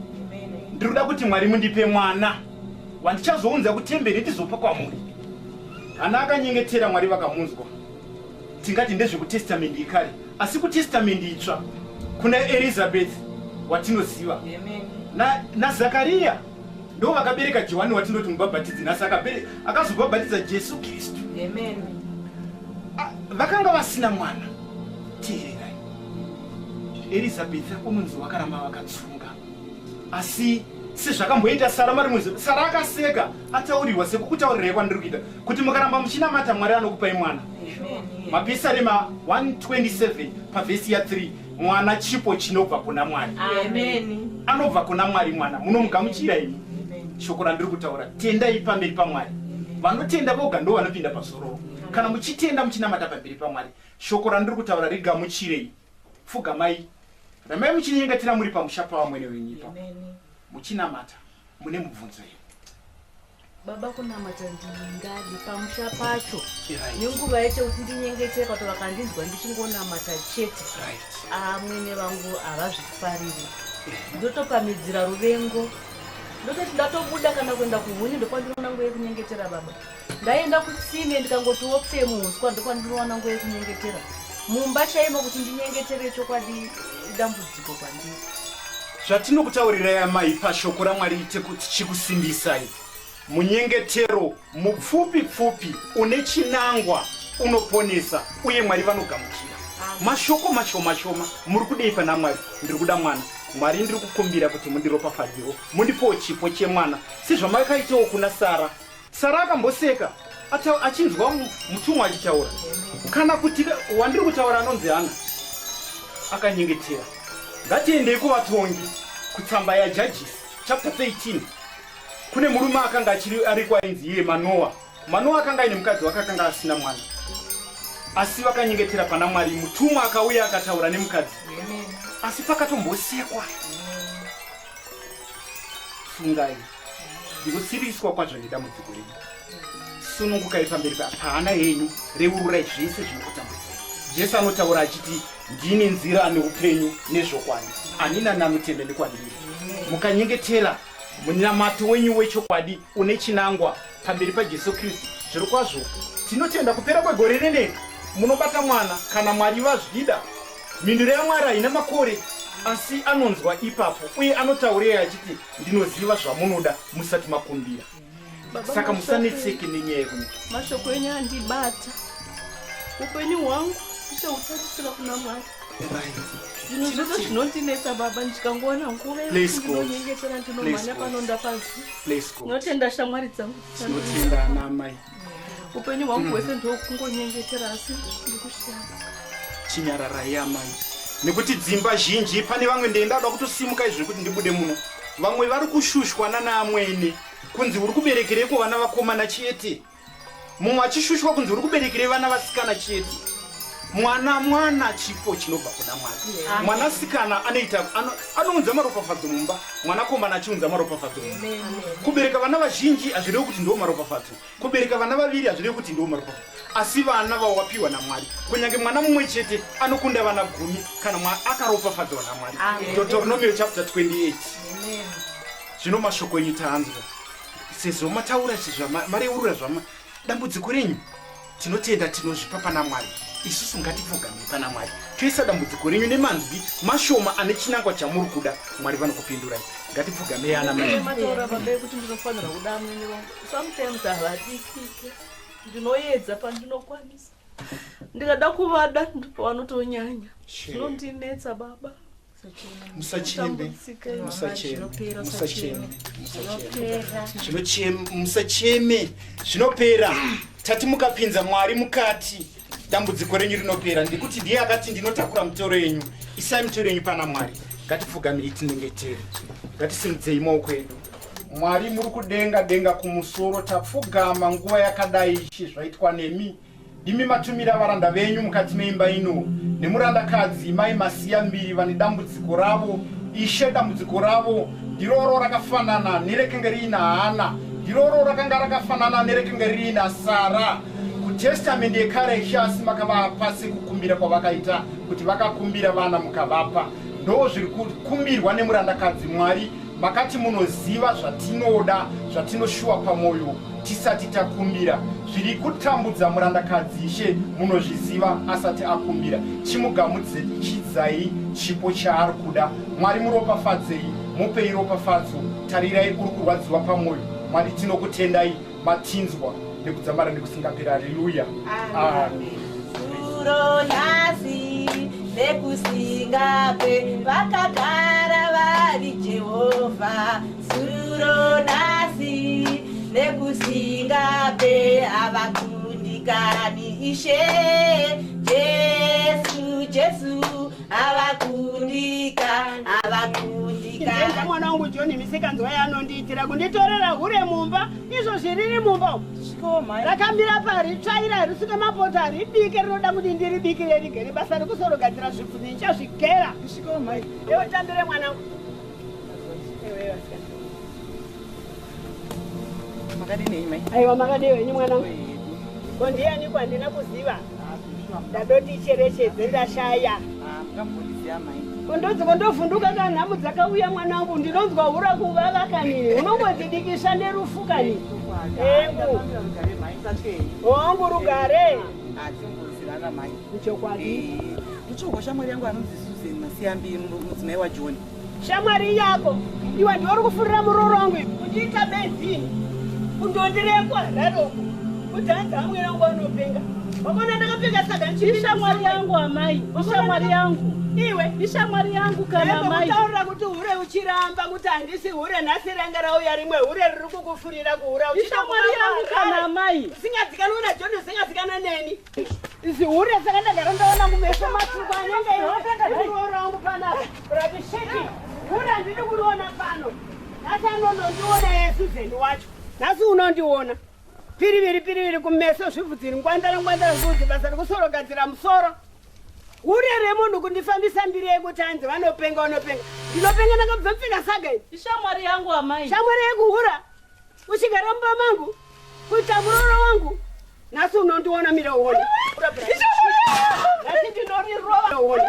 Ndinoda kuti Mwari mundipe mwana wandichazounza kutemberi ndizopa kwamuri. Hana akanyengetera, Mwari vakamunzwa. Tingati ndezvekutestamendi ikare, asi kutestamendi itsva kuna Elizabeth watinoziva na Zakaria ndo vakabereka Johani watinoti mubhabhatidzi, nasi akazobhabhatidza Jesu Kristu. Vakanga vasina mwana. Teererai, Elizabeth unonzi wakaramba vakatsunga, asi sezvakamboita Sara mari muzi. Sara akaseka, ataurirwa sekukutaurirai kwandiri kuita kuti mukaramba muchinamata Mwari anokupai mwana. Mapisarema 127 pavhesi ya 3, mwana chipo chinobva kuna Mwari. Anobva kuna Mwari mwana, munomugamuchira ini. Shoko randiri kutaura, tendai pamberi paMwari. Vanotenda voga ndo vanopinda pasoro. Kana muchitenda muchinamata pamberi paMwari, shoko randiri kutaura rigamuchirei. Pfugamai, ramai muchinyengetera muri pamusha pavamwene wenyu ipapo. Muchinamata mune mubvunzo yenyu. Baba kunamata ndingadi pamusha pacho nenguva yacho kuti ndinyengetera kuti vakandinzwa ndichingonamata chete, amwene vangu havazvifariri. Ndotopamidzira ruvengo, ndototi ndatobuda kana kuenda kuhuni ndokwandinoona nguva yekunyengetera. Baba, ndaenda kutsime ndikangoti wopfe muhuswa ndokwandinoona nguva yekunyengetera. Mumba chaimo kuti ndinyengetere chokwadi dambudziko kwandiri. Zvatinokutaurirai amai pashoko raMwari chikusimbisai. Munyengetero mupfupi pfupi une chinangwa unoponesa uye Mwari vanogamuchira. Mashoko mashoma muri kudei pana Mwari, ndiri kuda mwana. Mwari ndiri kukumbira kuti mundiropafadziro, mundipowo chipo chemwana sezvamakaitawo kuna Sara. Sara akamboseka achinzwa mutumwa achitaura, kana kuti wandiri kutaura anonzi Hana akanyengetera. Ngatiendei kuvatongi kutsamba yaJudges chapter 13. Kune murume akanga ari kwainzi iye Manoa. Manoa akanga aine mukadzi wake akanga asina mwana, asi vakanyengetera pana Mwari. Mutumwa akauya akataura nemukadzi, asi pakatombosekwa. Fungai, ndinosiriswa kwazvo nedambudziko renyu. Sunungukai pamberi pahana yenyu, reururai zvese zvinokutambudzai. Jesu anotaura achiti, ndini nzira neupenyu nezvokwadi, anina nanotenda nekwandiri. Mukanyengetera munamato wenyu wechokwadi une chinangwa pamberi paJesu Kristu, zviri kwazvo tinotenda kupera kwegore reneri munobata mwana kana Mwari vazvida. Mhinduro yaMwari haina makore, asi anonzwa ipapo uye anotaurira achiti, ndinoziva zvamunoda musati makumbira. Saka musanetseke nenyaya yekunyi. Mashoko enyu andibata, upenyu hwangu ndichautarisira kuna Mwari. Zvinhu zvose zvinondinetsa Baba, ndikangoona nguva yekunyengetera ndinomhanya panonda pasi. Ndinotenda shamwari dzangu, tinotenda ana amai. Upenyu hwangu hwese ndokungonyengetera, asi ndikushaya. Chinyararai amai, nekuti dzimba zhinji pane vamwe ndendada kutosimuka izvi kuti ndibude muno. Vamwe vari kushushwa nanaamwene kunzi uri kuberekereko vana vakomana chete, mumwe achishushwa kunzi uri kuberekerei vana vasikana chete. Mwana chipo chinobva kuna Mwari. Mwanasikana anounza maropafadzo mumba, mwanakomana achiunza maropafadzo mumba. Kubereka vana vazhinji hazvirevi kuti ndo maropafadzo, kubereka vana vaviri hazvirevi kuti ndo maropafadzo, asi vana vawapiwa naMwari. Kunyange mwana mumwe chete anokunda vana 10 kana akaropafadzwa naMwari. Deuteronomy chapter 28. Zvino mashoko enyu taanzwa, sezvo mataura mareurura dambudziko renyu, tinotenda tinozvipa pana Mwari. Isusu ngatipfugamei pana Mwari, toisa dambudziko renyu nemanzwi mashoma ane chinangwa chamuri kuda. Mwari vanokupindurai. Ngatipfugamei ana mai. Mataura Baba kuti ndinofanira kuda amwene vangu. Sometimes havadikike, ndinoedza pandinokwanisa. Ndikada kuvada ndipo vanotonyanya. Zvinondinetsa Baba. Musacheme. Zvinopera. tati mukapinza Mwari mukati dambudziko renyu rinopera ndikuti ndiye akati ndinotakura mutoro yenyu. Isai mutoro yenyu pana Mwari. Ngatifugamire tinyengetere. Ngatisimudzei maoko edu. Mwari muri kudenga denga kumusoro tapfugama nguva yakadai ichi zvaitwa nemi. Ndimi matumira varanda venyu mukati meimba ino. Nemurandakadzi mai masiya mbiri vane dambudziko ravo. Ishe dambudziko ravo ndiroro rakafanana nerekenge riina Hana. Ndiroro rakanga rakafanana nerekenge riina Sara. Kutestamende yekare ishasi makavapa sekukumbira kwavakaita kuti vakakumbira vana mukavapa. Ndo zviri kukumbirwa nemurandakadzi Mwari. Makati munoziva zvatinoda zvatinoshuwa pamwoyo tisati takumbira. Zviri kutambudza murandakadzi Ishe munozviziva asati akumbira. Chimugamudze chidzai chipo chaari kuda. Mwari muropafadzei, mupei ropafadzo. Tarirai uri kurwadziwa pamwoyo. Mwari tinokutendai matinzwa nekudzamara nekusingapera. Haleluya. Amen. Nekusingape vakagara vari Jehovha. Suro nasi nekusingape avakundikani Ishe Jesu avakundika. Ndenda mwana wangu John misikanzwa yanondiitira kunditorera hure mumba. Izvo zviriri mumba rakambira pari tsvaira risika mapota ribike rinoda kuti ndiribikire rigere basa rekusorogadzira zvipfu ndichazvigera. Ewe tambire mwana wangu. Makadini mai. Aiwa makadini mwana wangu. Kondiani kwandina kuziva. Ndadoti cherechedze ndashaya. Mukambolizia mai. Kondovhunduka kana nhamu dzakauya mwana wangu ndinonzwa hura kuvava kanini unongodzidikisha nerufu kanini engu hongu rugare atimbozirana mai muchokwadi muchogwa shamwari yangu anonzi Susan Masiyambiri mudzimai waJohn. Shamwari yako iwe ndiwe uri kufurira muroro wangu kuchiita benzini kundondirekwa raroko kuti hanzi amwe wangu anopenga wakona ndakapenga saka Ishamwari yangu amai. Ishamwari yangu. Iwe ishamwari yangu kana mai. Utaura kuti hure uchiramba kuti handisi hure nhasi ranga rauya rimwe hure riri kukufurira kuhura. Ishamwari yangu kana mai. Usingadzikana una John usingadzikana neni. Izi hure saka ndagara ndaona mumeso matsvuku anenge ihotenga wangu panapa. Rabisheki. Hure handidi kuriona pano. Nhasi anondondiona Susan wacho. Nhasi unondiona. Piriviri kumeso zvibvudziri ngwandara kuti basa rekusorogadzira musoro. Hure remunhu kundifambisa mbiri yekuti hanzi vanopenga. Ndinopenga ndakabva mpfika saga iyi. Ishamwari yangu amai. Shamwari yangu hura. Uchigara mumba mangu. Kuita muroro wangu. Nhasi unondiona mira uone. Nhasi ndinorirova uone.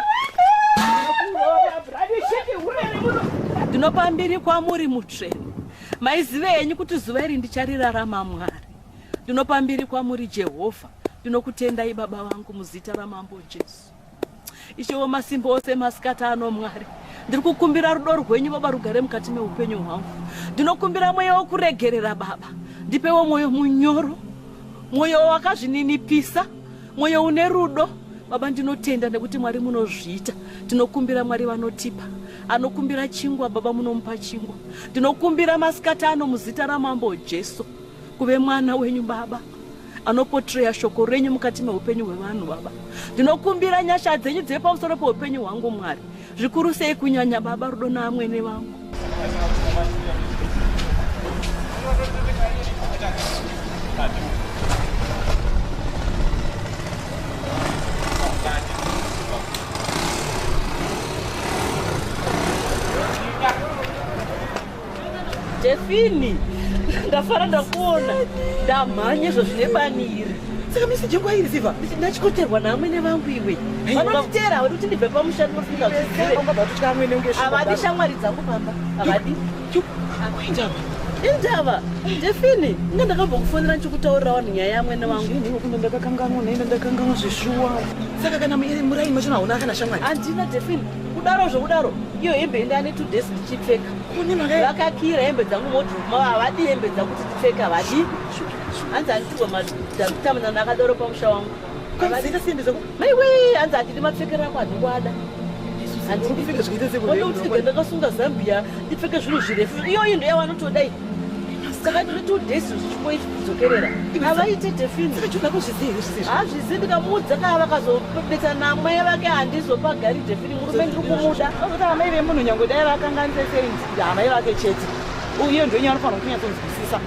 Ndinopa mbiri kwamuri mutsvene. Maizive henyu kuti zuva iri ndicharirarama Mwari. Ndinopa mbiri kwamuri Jehovha. Ndinokutendai baba vangu muzita ramambo Jesu. Ishewe masimba ose masikati ano Mwari. Ndiri kukumbira rudo rwenyu baba rugare mukati meupenyu hwangu. Ndinokumbira mweya wokuregerera baba. Ndipewo mwoyo munyoro, mwoyo wakazvininipisa, mwoyo une rudo. Baba ndinotenda nekuti Mwari munozviita. Ndinokumbira Mwari vanotipa. Anokumbira chingwa baba munomupa chingwa. Ndinokumbira masikati ano muzita ramambo Jesu. Kuve mwana wenyu baba. Anopotreya shoko renyu mukati meupenyu hwevanhu baba. Ndinokumbira nyasha dzenyu dziri pamusoro peupenyu hwangu Mwari. Zvikuru sei kunyanya baba rudo naamwene vangu. Jefini, ndafara ndakuona. Ndamhanya izvo zvine baniri. Saka misi jengwa iri ziva. Ndachikoterwa naamwene vangu iwe. Vanotitera vari kuti ndibve pamushando usinga kuzive. Havadi shamwari dzangu pamba. Havadi. Indava. Jefini, nga ndakambokufonera ndichikutaurirawo nyaya yamwene vangu. Ndakakanganwa nene ndakanganwa zvishuwa. Saka kana murai macho hauna kana shamwari. Handina Jefini. Kudaro zvokudaro. Iyo hembe ndane 2 days ndichipfeka. Vakakira hembe dzangu modhuma havadi hembe dzangu kuti ndipfeka havadi. Hanzi handitigwa madhakutamana nakadaro pamusha wangu. Maiwe hanzi handidi mapfekero ako handingwada. Ndakasunga Zambia ndipfeke zvinhu zvirefu. Iyoyi ndo yavanotodai. saka ndiri 2 days zvichikuzokerera havaiti definiazvizi ndikamuudza kaa vakazopedza namai vake handizopagari defini murume ndiri kumuda kuti amai vemunhu nyange dai vakanganisa sei hamai vake chete uye ndonye anofanira kunyatsonzwisisa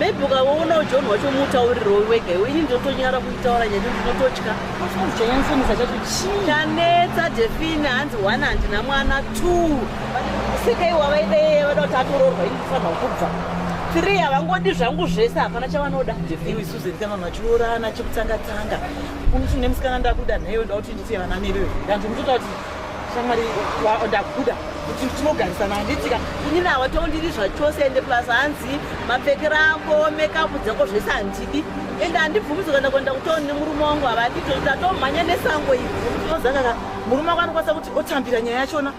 maybe ukaona john wacho mutauriro wega iwe ini ndotonyara kuitaura nyati ndinototya chanyanisonisa chacho chii chanetsa defini hanzi 1 handina mwana 2 sikai wavaidei vada kuti atororwa ini kufanira kubva 3 havangodi zvangu zvese hapana chavanoda iwe suzeni kana machiurana chekutanga-tanga unuti nemusikana ndakuda nhayo nda kuti ndisiye vana nevewe danzi mutota kuti shamwari ndakuda kuti tinogarisana handitika inini havatondiri zvachose ende plus hanzi mapfekero ako mekapu dzako zvese handidi ende handibvumidzi kuenda kuenda kutauni nemurume wangu havandito ndatomhanya nesango iri ozakaka murume wako anokwanisa kuti otambira nyaya yachona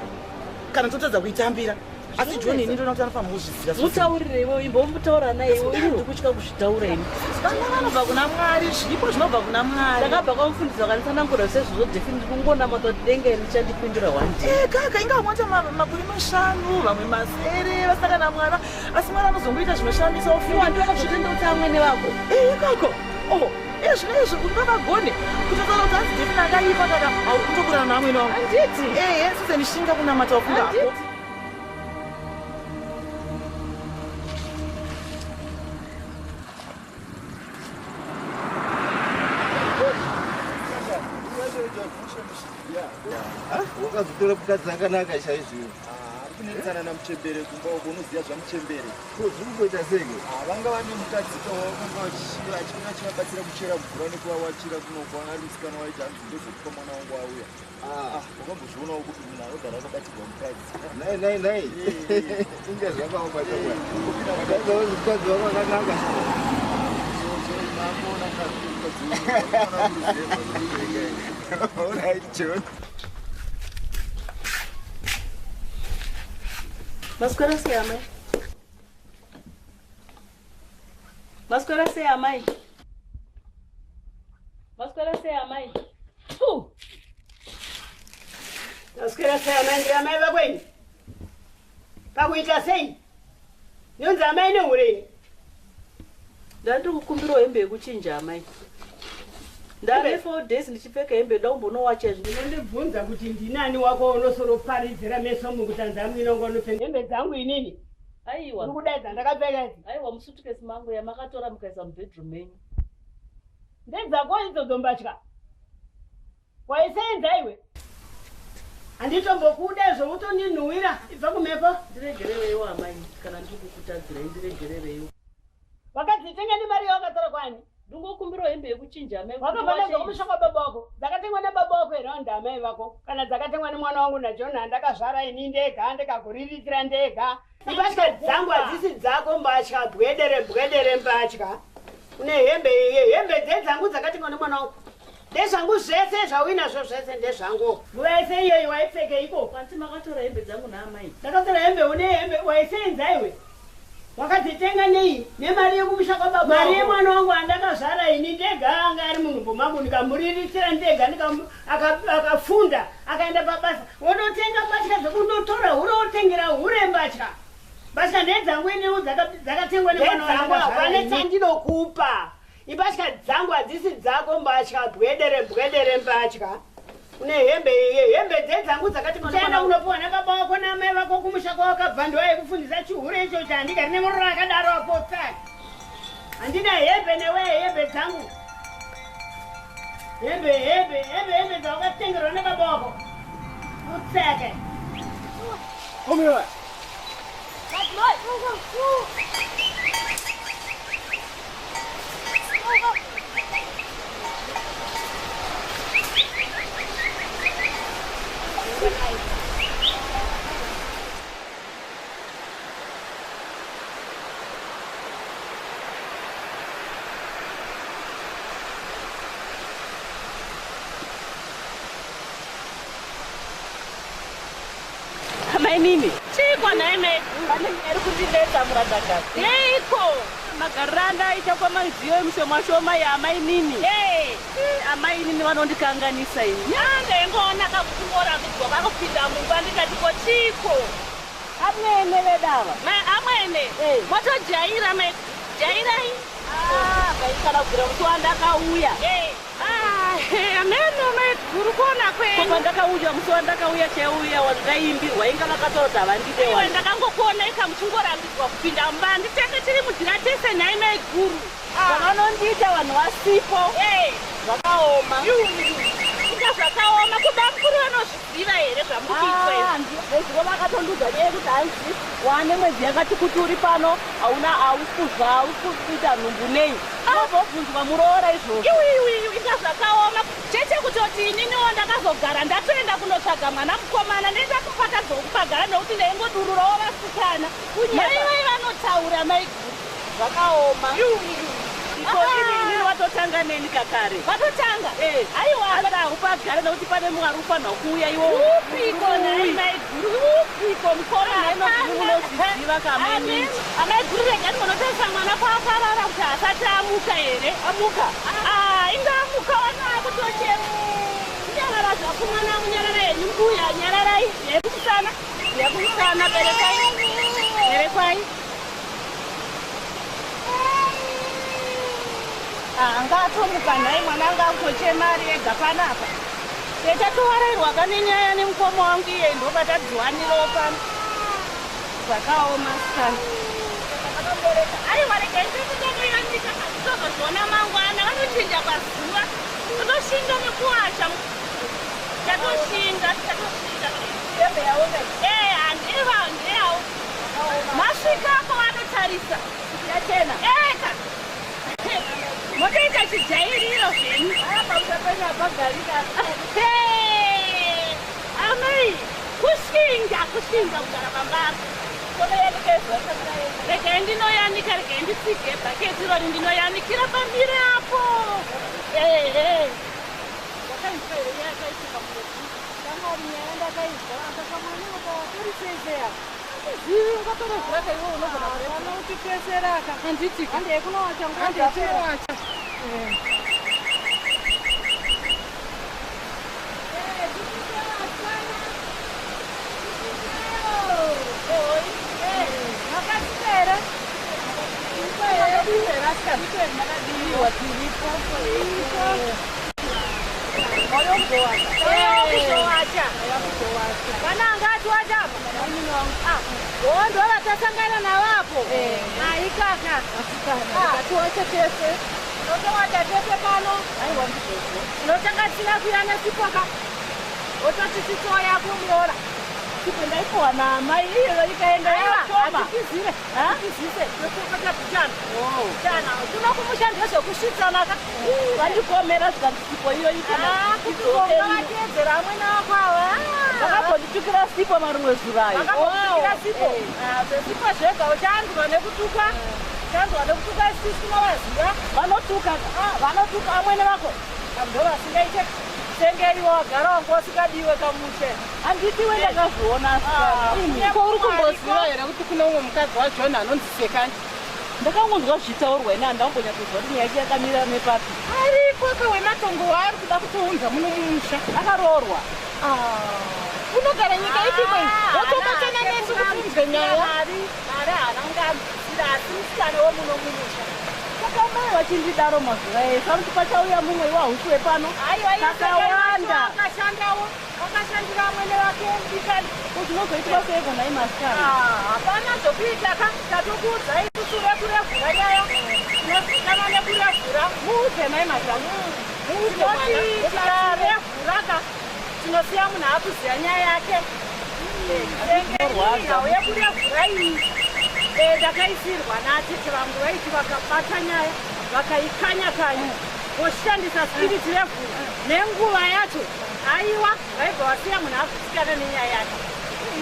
kana totadza kuitambira asi john ini ndona kuti anofanira kuzviziva mutaurire iwe imbomutaura naye iwe ini ndikutya kuzvitaura ini vanobva kuna mwari zvipo zvinobva kuna mwari ndakabva kwamufundisi vakanditsanangura sezvozvo defini ndikungonamata kuti denge ndichandipindura 1 day kaka ingaamwata makumi 5 vamwe masere vasaka namwana asi mwari anozongoita zvinoshamisa ufiwa ndona zvitenda kuti amwene vako kako zvinezvi ungavagone kutotaura kuti hanzi defini akaipa kaka haukutokurana naamwene wangu handiti sezenishinga kunamata wafunga apo wakazotora mukadzi akanaka chaizvo kunetsana namuchembere kumba uko unoziva zvamuchembere zviri kuita senge vanga vane mukadzi kawakanga achikona chivabatsira kuchera mvura nekuvawachira kunokwa ari musikana waiti hanzi ndozokupa mwana wangu auya wakambozvionawo kuti munhu anogara akabatirwa mukadzi nai inge zvakaomata mukadzi wako akanaka Alright, John. Maswera sei amai? Maswera sei amai? Maswera sei amai? Maswera sei amai ndi amai vakweni? Pakuita sei? Nyonza amai neureni? Ndandiri kukumbirawo hembe yekuchinja amai. Ndave 4 days ndichipfeka hembe daumbonowatcha ndinondibvunza kuti ndinani wako unosoroparidzira meso mukutanza mwinongo unopfeka hembe dzangu inini aiwa ndikudaidza ndakapfeka idzi aiwa musutukesi mangu yamakatora mukaisa mubedroom menyu ndedzako idzodzo mbatya waisenza iwe handitombokuda zvoutondinhuhwira ibva kumepo ndiregerereiwo amai kana ndiri kukutadzirai ndiregerereiwo wakadzitenga nemari yawakatora kwani ndingokumbirawo hembe yekuchinja amai wakabvanazva kumushonga baba wako dzakatengwa nebaba wako here wanda amai vako kana dzakatengwa nemwana wangu naJohn handakazvara ini ndega ndikakuriritira ndega mbatya dzangu hadzisi dzako mbatya bwedere mbatya une hembe hembe dzedzangu dzakatengwa nemwana wangu ndezvangu zvese zvauinazvo zvese ndezvangu nguva yese iyoyi waipfeke iko kwanti makatora hembe dzangu naamai ndakatora hembe une hembe waisenza iwe wakadzitenga nei nemari yekumusha kwababa mari yemwana wangu handakazvara ini ndega anga ari munhumbo mangu ndikamuriritira ndega akafunda akaenda pabasa wonotenga mbatya dzekundotora urotengera hure mbatya mbatya ndedzangu inewo dzakatengwa nemwana wangu chandinokupa imbatya dzangu hadzisi dzako mbatya bwedere mbatya une hembe dzedzangu dzakatienda unopiwa nakaba wako namai vako kumusha kwawakabva ndiwaikufundisa chihure icho chandika rine muroro akadaro apotsa handina hembe newee hembe dzangu hembe dzawakatengerwa nebaba wako utseke omewa amai nini chikwa naime eri kundinetsa muradhakazi neiko magariro andaita kwamaziyo emushomashoma yaamai nini amai nini vanondikanganisa ini nyanga ingoona kakungora kudzwa kakupinda mumba ndikatiko chiko amwene vedava amwene motojaira jairai kaikana kubvira musi wandakauya ameno maiguru kuona kwenyu ndakauya musi wandakauya cheuya wandaimbirwa inga vakatoti havandidewa ndakangokuonaika muchingorambidzwa kupinda mumba nditenge tiri mujira tese nhai maiguru vanondiita vanhu vasipo zvakaoma ita zvakaoma kuda mukuru vanozviziva here zvambukiitweizvo vakatondudza nyaya yekuti hanzi wane mwedzi yakati kuti uri pano hausikuita nhumbu nei obvobvunzwa muroora izvozvo ita zvakaoma cheche kutoti ininiwo ndakazogara ndatoenda kunotsvaga mwana mukomana ndoita kupatadza kupagara nekuti ndaingodururawo vasikana maivai vanotaura maiguru zvakaoma inini watotanga neni kakare vatotanga aiwa upagare nekuti pane mwari ufanwa kuuya iwoupiko naimaiupiko mukonaunozviziva kameni amaiguru regani munotarisa mwana kwaakarara kuti asati amuka here amuka ingamuka wana kutoche nyarara zvako mwana munyarara yenyu mbuya nyararai yekumusana berekwai angatomuka nhai mwana anga akutoche mari ega panapa tetatoarairwaka nenyaya nemukoma wangu iye ndobatadziwanirawo pano zvakaoma sikana aiwa regaitotototoyanika tozozviona mangwana vanochinja pazuva totoshinda nekuacha tatoshinda handeyawo masvikako vanotarisa yachena eka motoita chijairiro zvenyu amai kushinga kugara pambari regai ndinoyanika regai ndisige bhaketi rori ndinoyanikira pambiri apo ndovatasangana navapo aikaka atuwacha tese unotowacha tese pano unotangatisira kuyana sipoka ototi sitoo yako muroora sipo ndaipowa naamai iyero ikaenda yaatomaatizise tokatakuchana kuno kumushandi wezvekusvitsanaka vandikomera zvikandisipo iyoivateedzera amwene wako ava vakambonditukira sipo marumwe zurayo zvesipo zvega uchanzwa nekutuka isisi novaziva vanotuka amwene vako ndovasingaite sengeiwo wagara wangu wasikadiwe kamushe handitiwe ndakazviona ko uri kumboziva here kuti kune umwe mukadzi waJohn anonzi Sekani ndakangonzwa zvichitaurwa ine handambonyatsoziva kuti nyaya yakamira nepapi ariko kawematongo waari kuda kutounza muno mumusha akaroorwa unogara nyika ipi kwei wotokachana nesi kutunzwe nyaya ari haanangamzira asi musikana womuno mumusha sakamai vachindidaro mazuva ese amuti pachauya mumwe wahuswe pano kakawanda vakashandira amwene vake ndikani kuzvinozoitwa seiko nai masikana hapana zvokuitaka tatokuudzai kusure kurevhura nyaya tinozikanwa nekurevhura muuze nai mazamu muuzearevhuraka tinosiya munhu akuziva nyaya yake engenyau yekurevhura iyi ndakaisirwa natete vangu vaiti vakabata nyaya vakaikanya-kanya voshandisa spiriti revhura nenguva yacho aiwa vaibva vasiya munhu akusikana nenyaya yake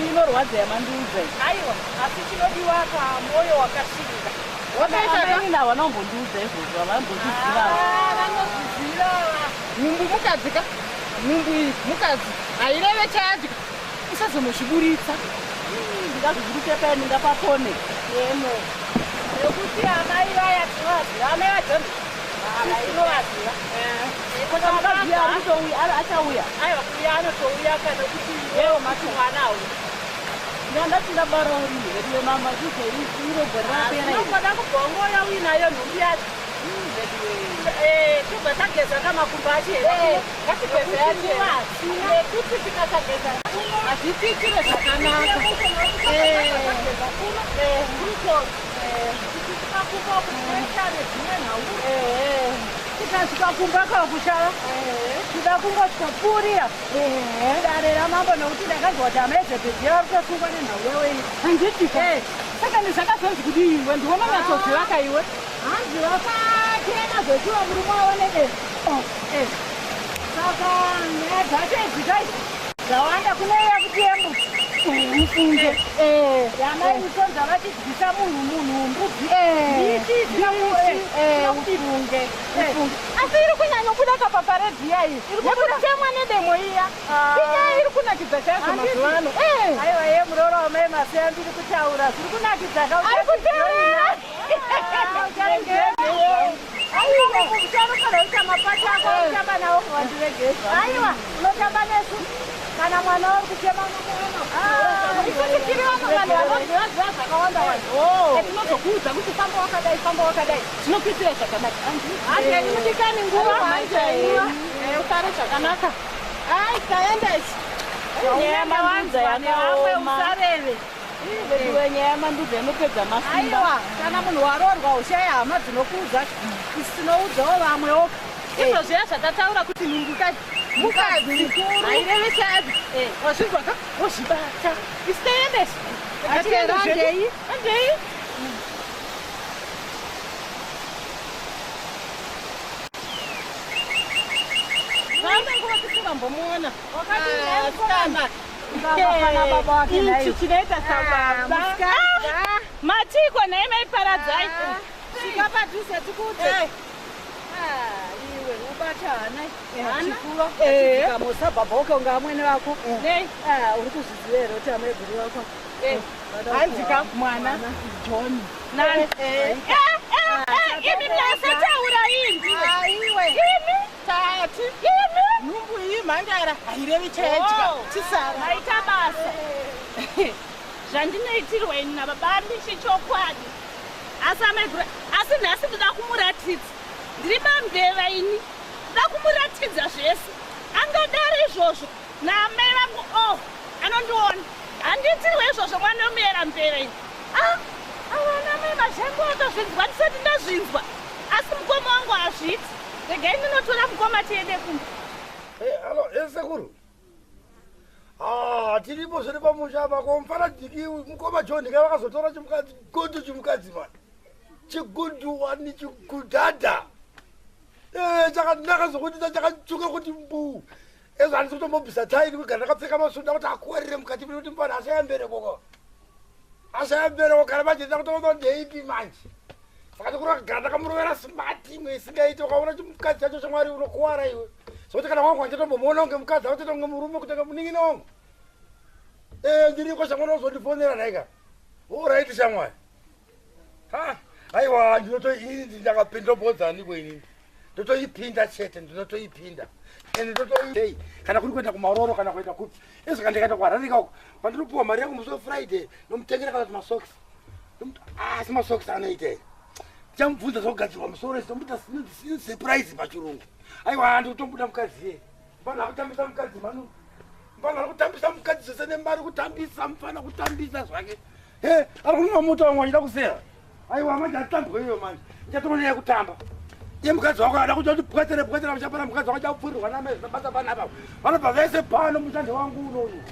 inorwadza yamandiudzai aiwa asi chinodiwa kamoyo wakashinga wakaitaina vanambondiudza izvozvo havambozviziva vanozviziva nhumbu mukadzika nhumbu iyi mukadzi haireve chayadika usazomuzviburitsa ndingazviburutse paya ndingapakone eno nekuti amai vaya tinovaziva amai vaJohn inovaziva mukadzi achauya aiwa kuya anotouya kana kuti yewo mati mwana auya ndandati ndabara uriwe ndiwe mama zvizoirogorapeinoda kubhongoya uinayo nhumbi yacho tobva tageza kamakumba acho hetikuti tikasageza hazvitiitire zvakanaka tikakumba kuaitare dzimwe nhau tikasvika kumba kakushava tida kunga tikapfuurira dare ramambo nokuti ndakazwa kuti amaezepedhiya vari kutosungwa nenhau yawei handiti saka ndizvakazonzi kuti iwe ndiona nyatsodzivaka iwe hanzi vakatena zvechiva murume waonede saka nyaya dzacho edzikai zvawanda kuneya kuti embu ufunge yamaisonza vachidyisa munhu mbudzi ufunge asi iri kunyanya kuda kapaparedhiya iyi nekutemwa nedemo iya inyaya iri kunakidza chaizvo mazuva ano aiwa ye muroro wamai masiya ndiri kutaura zviri kunakidza ari kutaura aiwa mucharo kana uita mapati ako utamba nawo wandiregeza aiwa unotamba nesu kana mwana wari kuchema isutikiriwa vanhu vanoziva zvakawanda vanhu tinozokuudza kuti famba wakadai tinokuitira zvakanaka handei mudikani nguva ugare zvakanaka ai taendesi nyamawanza yakaoma usareve iwe nyama ndudza inopedza masimba aiwa kana munhu warorwa ushaya hama dzinokuudza tinoudzawo vamwewo izvo zviya zvatataura kuti nungukai mukadzi mukuru airevi chadi wazvizwaka wozvibata isiteendesi andei vanenguva tisingambomuona ichi chinoita sababa matiko nhai maiparadzai svika padhuze tikudze iwe ubata hana chikuva ikamosa bhabha ukaunga amwene vako uri kuzviziva here kuti amaeguri vako hanzika mwana john imi masataura iwe imi tati imi nhumbu iyi mhandara hairevi chayadya chisara maita basa zvandinoitirwa ini nababa chichokwadi asi amaeguri asi nhasi ndoda kumuratidza ndiri bambeva ini ndoda kumuratidza zvese angadaro izvozvo naamai vangu anondiona handiitirwa izvozvo mwana womuyera mbeva ini avana mai mazhangu akazvinzwa ndisati ndazvinzwa asi mukoma wangu hazviti regai ndinotora mukoma tiende kumba alo esekuru tiripo zviri pamusha mako mfana diki mukoma john kai vakazotora chimukadzi godu chimukadzi mani chiguduwani chigudhadha ndakazokuita chakachuka kuti mbu ezvo handisi kutombobvisa tairi kugara ndakapfeka masunda kuti akuwarire mukati kuti mbana asayambereko kana majenda kutoona ndeipi manje saka ndikuragara ndakamurovera simati imwe isingaiti ukaona chimukadzi chacho chamwari unokuwara iwe sokuti kana wangu wanditombomuona unge mukadzi akutoita unge murume kutenga munin'ina wangu ndiriko shamwari uzondifonera naika uraiti shamwari aiwa ndinotoini ndakapindombodzaniko inini ndotoipinda chete ndinotoipinda ende ndotoi kana kuri kuenda kumaroro kana kuenda kupi ezvo kandikaenda kuhararika uko pandinopuwa mari yangu muso friday nomutengera kana kuti masokisi asi masokisi anoita ndichamubvunza zvokugadzirwa musoro esi tomuita surprise pachirungu aiwa handi kutombuda mukadzi ye mfana akutambisa mukadzi manu mfana ari kutambisa mukadzi zvese nemari kutambisa mufana kutambisa zvake ari kunwa moto wamwe achida kuseya aiwa manje atambwe iyo manje ndichatoronea kutamba iye mukadzi wako ada kuti utipwetere uchapana mukadzi wako chapfurirwa namabasa panapa vanobva vese pano mushando wangu unoyu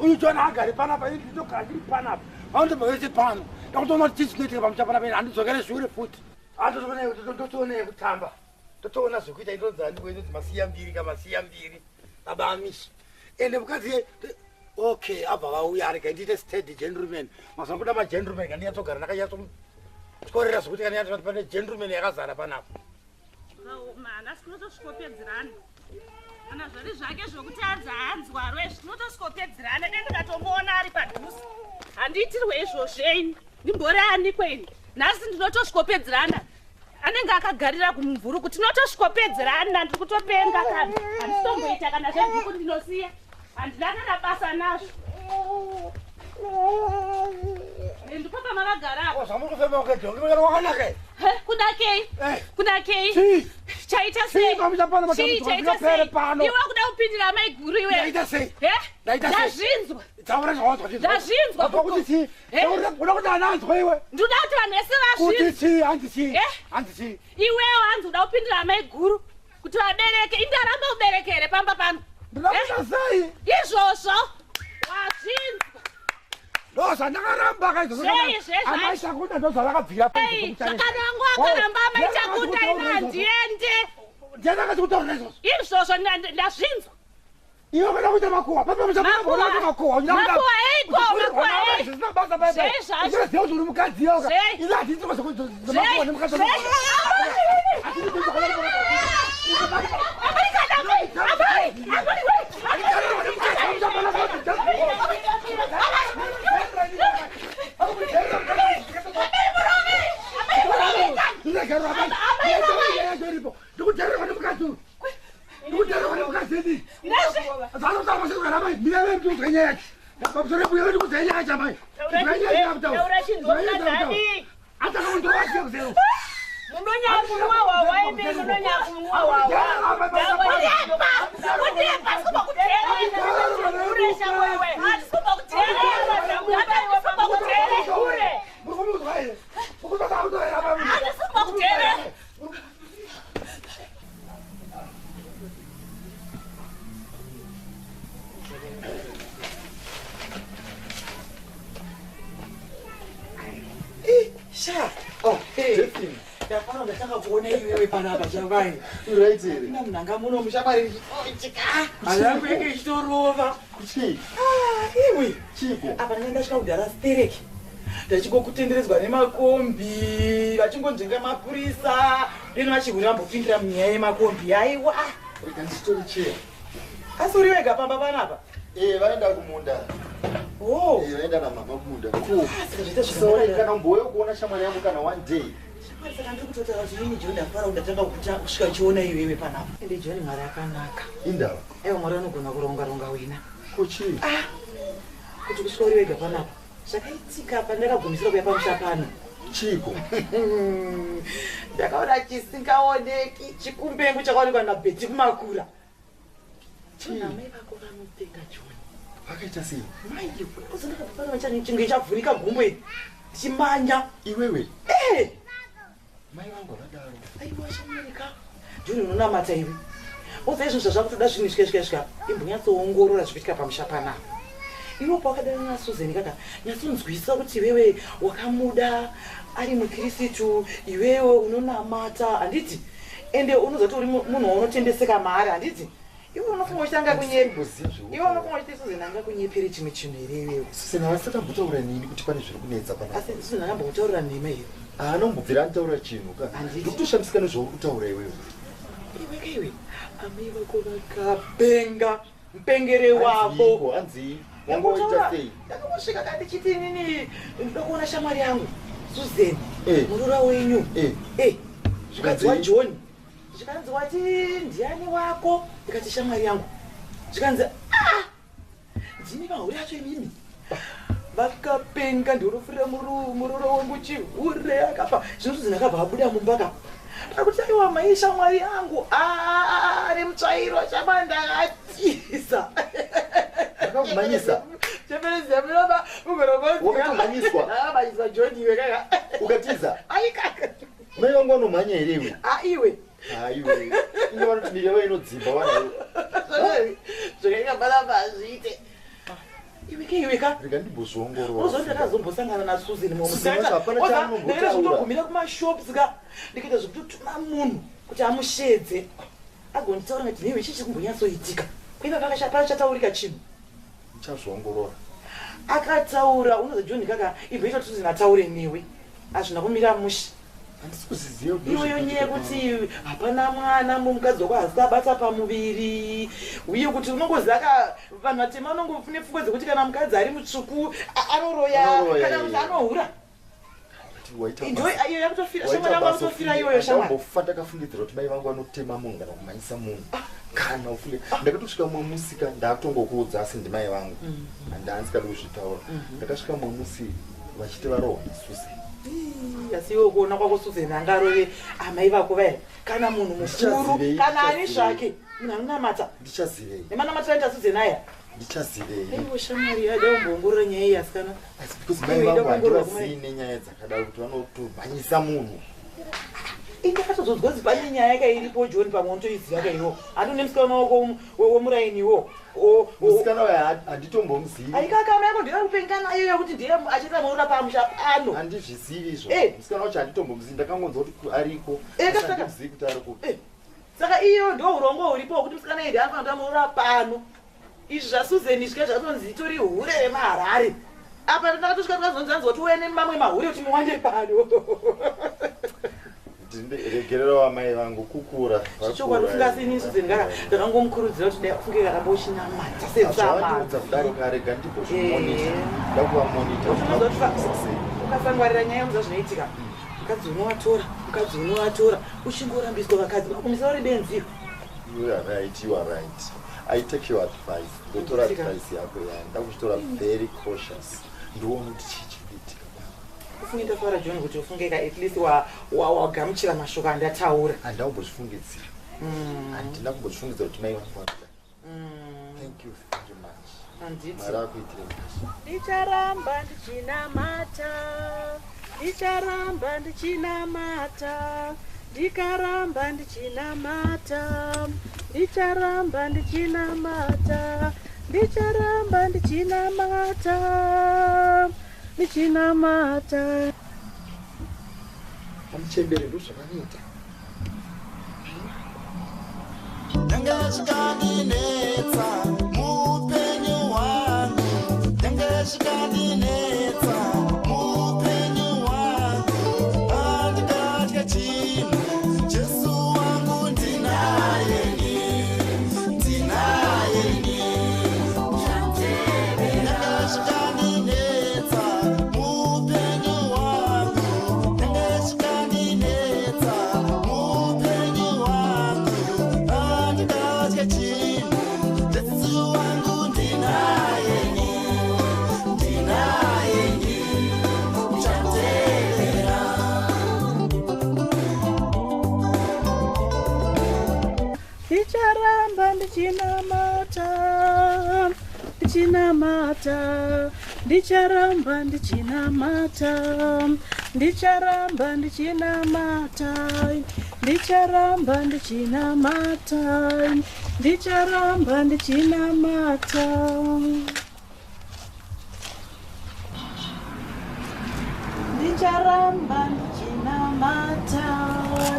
uyu jona agari panapa nditogara ndiri panapa vanotobva vese pano ndakutoona kuti tii chinoitika pamusha panapa ini handidzokere shure futi ndotoonei kutamba totoona zvekuita indonzira ndikoinoti masiya mbiri kamasiya mbiri baba amishi ende mukadzi okay abva vauya arika ndiite steady gentleman mazuva kuda magentleman kandiyatsogara ndakanyatsokorera zvokuti kandiyatsoti pane gentleman yakazara panapa mana sinotosvikopedzerana kana zviri zvake zvokuti adzaanzwarwe zvinotosvikopedzerana nendikatomuona ari padhuze handiitirwe izvozveni ndimbori anikweni nhasi ndinotosvikopedzerana anenge akagarira kumumvuru kuti tinotosvikopedzerana ndiri kutopenga kana handisitomboita kana zvebhuku ndinosiya handina kana basa nazvo Ndipapa makagara. Wazamukufema ukejonge wakanake. Kudakei. Kudakei. Si. Chaita sei. Si chaita sei. Iwe kuda kupindira mai guru iwe. Chaita sei. Ndazvinzwa. Taura zvawazwa. Ndazvinzwa. Kuti si. Unoda kuti ananzwa iwe. Ndoda kuti vanese vazvinzwa. Kuti si, hanzi si. Hanzi si. Iwewo hanzi uda kupindira mai guru kuti vabereke indaramba uberekere pamba pano. Ndinokuita sei? Izvozvo wazvinzwa. Noza ndakaramba kaizvo. Amaisha kuda ndoza vakabvira panze. Zvakanangwa akaramba amaisha kuda ina ndiende. Ndienda kuti kutaura izvozvo. Izvozvo ndazvinzwa. Iwe kana kuita makuwa. Papa musakuona makuwa. Makuwa eiko, makuwa eiko. Zvisina basa baba. Zviziva kuti uri mukadzi yoga. Ine hadzisi makuwa nemukadzi. Ndakakuona iwewe panapa chambai. Uraitire. Ndamnanga muno mushamari. Alangu yake ichitorova. Chi? Iwe. Chiko. Apa ndandasvika kudhara stereki. Ndachingokutenderedzwa nemakombi, vachingonzvenga mapurisa. Ndino vachigura mbopindira munyaya yemakombi. Aiwa. Rega ndichitori chea. Asi uri wega pamba panapa? Vaenda kumunda. Oh. Vaenda namama kumunda. So kana mbouya kuona shamwari yangu kana one day. Saka ndiri kutotaura kuti ini John ndafara undatanga kusvika chiona iwewe panapa. Ende John mwari akanaka. Indava. Ewa mwari anogona kuronga wina. Kuchii? Kuti kusvika uri wega panapa. Zvakaitika pandakagumisira kuya pamusha pano. Chiko. Ndakaona chisingaoneki chikumbengu chakaonekwa naBheti kumakura. Mai vako vanopenga John. Vakaita sei? Mai uzondakapana chinge chavhurika gumbo iri. Chimanya. Iwewe? Mai vangu vakadaro. Aiwa shamirika. John unonamata iwe. Uza izvo zvazvakutoda zvinhu svika imbonyatsoongorora zvichiitika pamusha panapa. Iwopo wakadana naSusan kaka nyatsonzwisa kuti iwewe wakamuda ari muKristu, iwewe unonamata handiti, ende unozoti uri munhu unotendeseka maari handiti. Iwe unofunga uchitanga kunyepa. Iwe unofunga uchiti Susan anga kunyepere chimwe chinhu here iwewe. Susan asakambutaura nini kuti pane zviri kunetsa panapa? Asi Susan akambokutaurira nhema here. Anombobvira antaura chinhu ka. Ndikutoshamisa nezvauri kutaura iwewe. Iwe amai vako vakapenga mupengere wavo. Hanzi wangoita sei? Ndakangosvika kati chiti nini ndoda kuona shamwari yangu Susan murura wenyu. Zvikanzi waJohn. Zvikanzi wati ndiani wako? Ndikati shamwari yangu. Zvikanzi ndini vahuri acho imimi. Vakapenga ndinofurira murura wangu chihure akafa. Zvino Susan akabva abuda mumbaka. Akuti aiwa mai shamwari yangu ari mutsvairo chamandakatiza. Akakumanyisa? Cheperezia minoba ugoroboti. Wakakumanyiswa? Akamanyiswa John iwe kaka. Ukatiza? Ai kaka. Mai vangu vanomhanya here iwe? Iwe. Iwe. Ine vanoti miri yavo inodzimba vanayo. Zvakaita balamba azviite. Iwe ka? Rega ndimbozviongorora. Uzoti ndakazombosangana naSusan mumusasa. Ndakaita zvekutogumira kumashops ka. Ndikaita zvekutotuma munhu kuti amushedze. Agonditaura ngati newe ichi chikumbonyatsoitika. Kuiva pakachataurika chinhu. Ndichazviongorora. Akataura unoza John kaka ibvita Susan ataure newe. Hazvina kumira musha. Handisi kuziziva kuti iweyo nyaya yekuti hapana mwana mumukadzi wako asabata pamuviri, uye kuti unongozaka vanhu vatema vanongofune pfungwa dzekuti kana mukadzi ari mutsvuku anoroya kana kuti anohura. Iyo yakutofira shamwari yangu anotofira iyoyo shamwari. Ndambofa ndakafungidzira kuti mai vangu vanotema munhu kana kumhanyisa munhu. kana ufunge ndakatosvika mwamusika ndakutongokuudza asi ndimai vangu handaanzikadi kuzvitaura ndakasvika mwamusi vachiti varohwa Susan. Asi iwe kuona kwako Susan angarove amai vako vaya kana munhu mukuru kana ani zvake munhu anonamata ndichazivei nemanamata aita Susan aya ndichazivei iwe shamwari yada kumbongorora nyaya iyi asikana asi because mai vangu handivazii nenyaya dzakadaro kuti vanotomhanyisa munhu indakatozodzwa pane nyaya yakairipo John pamwe unotoiziva kaiwo handi une musikana wako womurainiwo musikana waya handitombomuzivi aikakama yako ndira kupenga nayo yakuti ndiye achiita maura pamusha pano handizvizivi izvo musikana wacho handitombomuzivi ndakangonzwa kuti ariko handizivi kuti ariko saka iyo ndo urongo huripo hwekuti musikana iyi ndianofanira maura pano izvi zvaSusan zvika zvatonzi itori hure remaharare apa ndakatosvika tukazonzanzwa kuti uene mamwe mahure kuti muwande pano regerera wamai vangu kukura chichokwadi usingasini Susan ndakangomukurudzira kuti funge kakambochinamata sezvavandiudza kudaro karega ndibozvimonita ndakuvamonita ukasangwarira nyaya muza zvinoitika mukadzi unovatora uchingorambiswa vakadzi vakumisa uri benziro. You are right. I take your advice. Ndotora advice yako ya ndakuchitora very cautious. Ndoona kuti chichiitika. Kufunga taura John kuti ufungeka at least wagamuchira mashoko andataura. Handaumbozvifungidzira. Handina kumbozvifungidzira kuti mai vangu. Thank you very much. Anditi. Mara kuitire. Ndicharamba ndichinamata. Ndicharamba ndichinamata. Ndikaramba ndichinamata. Ndicharamba ndichinamata. Ndicharamba ndichinamata. Ndichinamata. Amuchembere ndo zvakanoita. Ndangashikandinetsa mupenyu wangu. Ndangashikandinetsa mupenyu wangu. Andikatya chinhu. Jesu wangu ndinayeni. Ndinayeni. Ndangashikandinetsa mupenyu wangu. Ndangashikandinetsa mupenyu wangu. Andikatya chinhu. Jesu wangu ndinayeni. Ndinayeni. Uchatevera. Ndicharamba ndichinamata. Ndichinamata. Ndicharamba ndichinamata. Ndicharamba ndichinamata. Ndicharamba ndichinamata. Ndicharamba ndichinamata. Ndicharamba ndichinamata.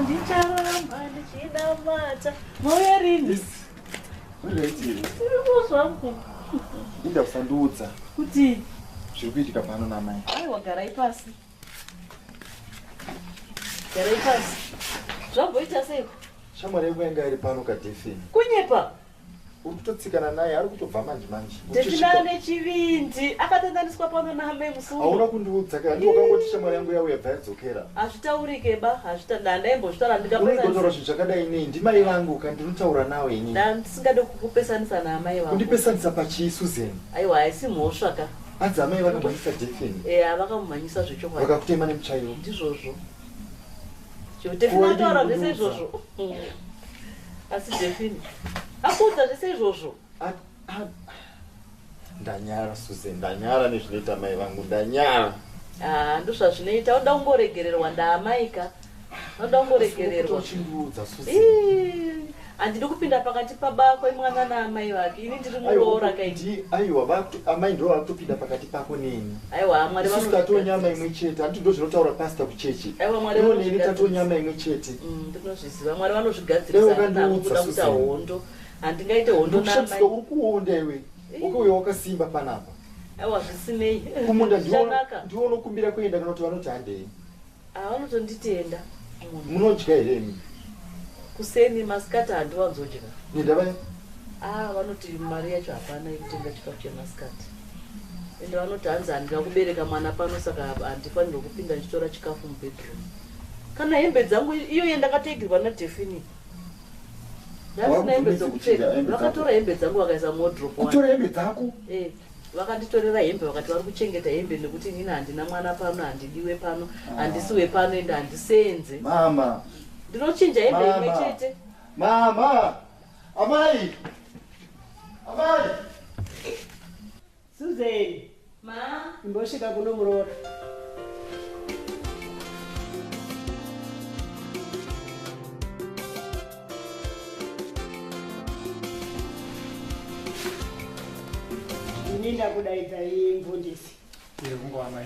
Ndicharamba ndichinamata. Moyerini. Unoitire. Zvangu. Inda kusanduudza. Kuti zviri kuitika pano namai. Aiwa garai pasi. Garai pasi. Zvamboita seiko? Shamwari yangu yanga iri pano kaDefini. Kunyepa. Uri kutotsikana naye ari kutobva manje. Defini ane chivindi akatendaniswa pano nahamai Musungwa. Hauna kundiudza kana ndiwo kangoti shamwari yangu yauya bva yadzokera. Hazvitaurike ba, hazvitandaimbozvitaura ndikapesa. Unogotora zvinhu zvakadai nei ndimai vangu kandi ndinotaura nawe ini. Ndisingade kukupesanisa naamai vangu. Kundipesanisa pachii Susan? Aiwa haisi mhosva ka. Adzi amai vakamhanyisa Defini. Vakamumhanyisa zvechokwadi. Vakakutema nemutsvairo. Ndizvozvo. Defini ataura zvese izvozvo. Asi Defini akuudza zvese izvozvo. Ndanyara Susan, ndanyara nezvinoita mai vangu, ndanyara. Ndozvazvinoita, unoda kungoregererwa ndaamaika. Unoda kungoregererwa. Uchindiudza Susan. Handidi kupinda pakati pabako imwana naamai vake. Ini ndiri muroora kaiti. Aiwa, amai ndo vakutopinda pakati pako neni. Aiwa, Mwari vanhu tato nyama imwe chete. Handiti ndo zvinotaura pastor kuchechi. Aiwa, Mwari vanhu neni tato nyama imwe chete. Ndinozviziva. Mwari vanozvigadzirisa nakuda kuita hondo. Handingaite hondo naamai. Uri kuonda iwe. Ukauya wakasimba panapa. Aiwa, zvisinei. Kumunda ndiwo unokumbira kuenda kana kuti vanoti handei. Vanotonditenda. Munodya here imi? Kuseni masikati handiwanzodya. Nendava? Vanoti mari yacho hapana yekutenga chikafu chemasikati. Ende vanoti hanzi handina kubereka mwana pano saka handifanirwi kupinda ndichitora chikafu mubedroom. Kana hembe dzangu iyo yandakategerwa naDefini. Ndasina hembe dzokupfeka. Vakatora hembe dzangu vakaisa wardrobe. Kutora hembe dzako? Vakanditorera hembe vakati vari kuchengeta hembe nekuti inini handina mwana pano, handidiwe pano, handisiwe pano ende handisenze. Mama. Ndinochinja hembe imwe chete. Mama. Amai. Amai. Susan. Ma. Imbosvika kuno muroora. Ndinda kudaidza mufundisi. Yekungo amai.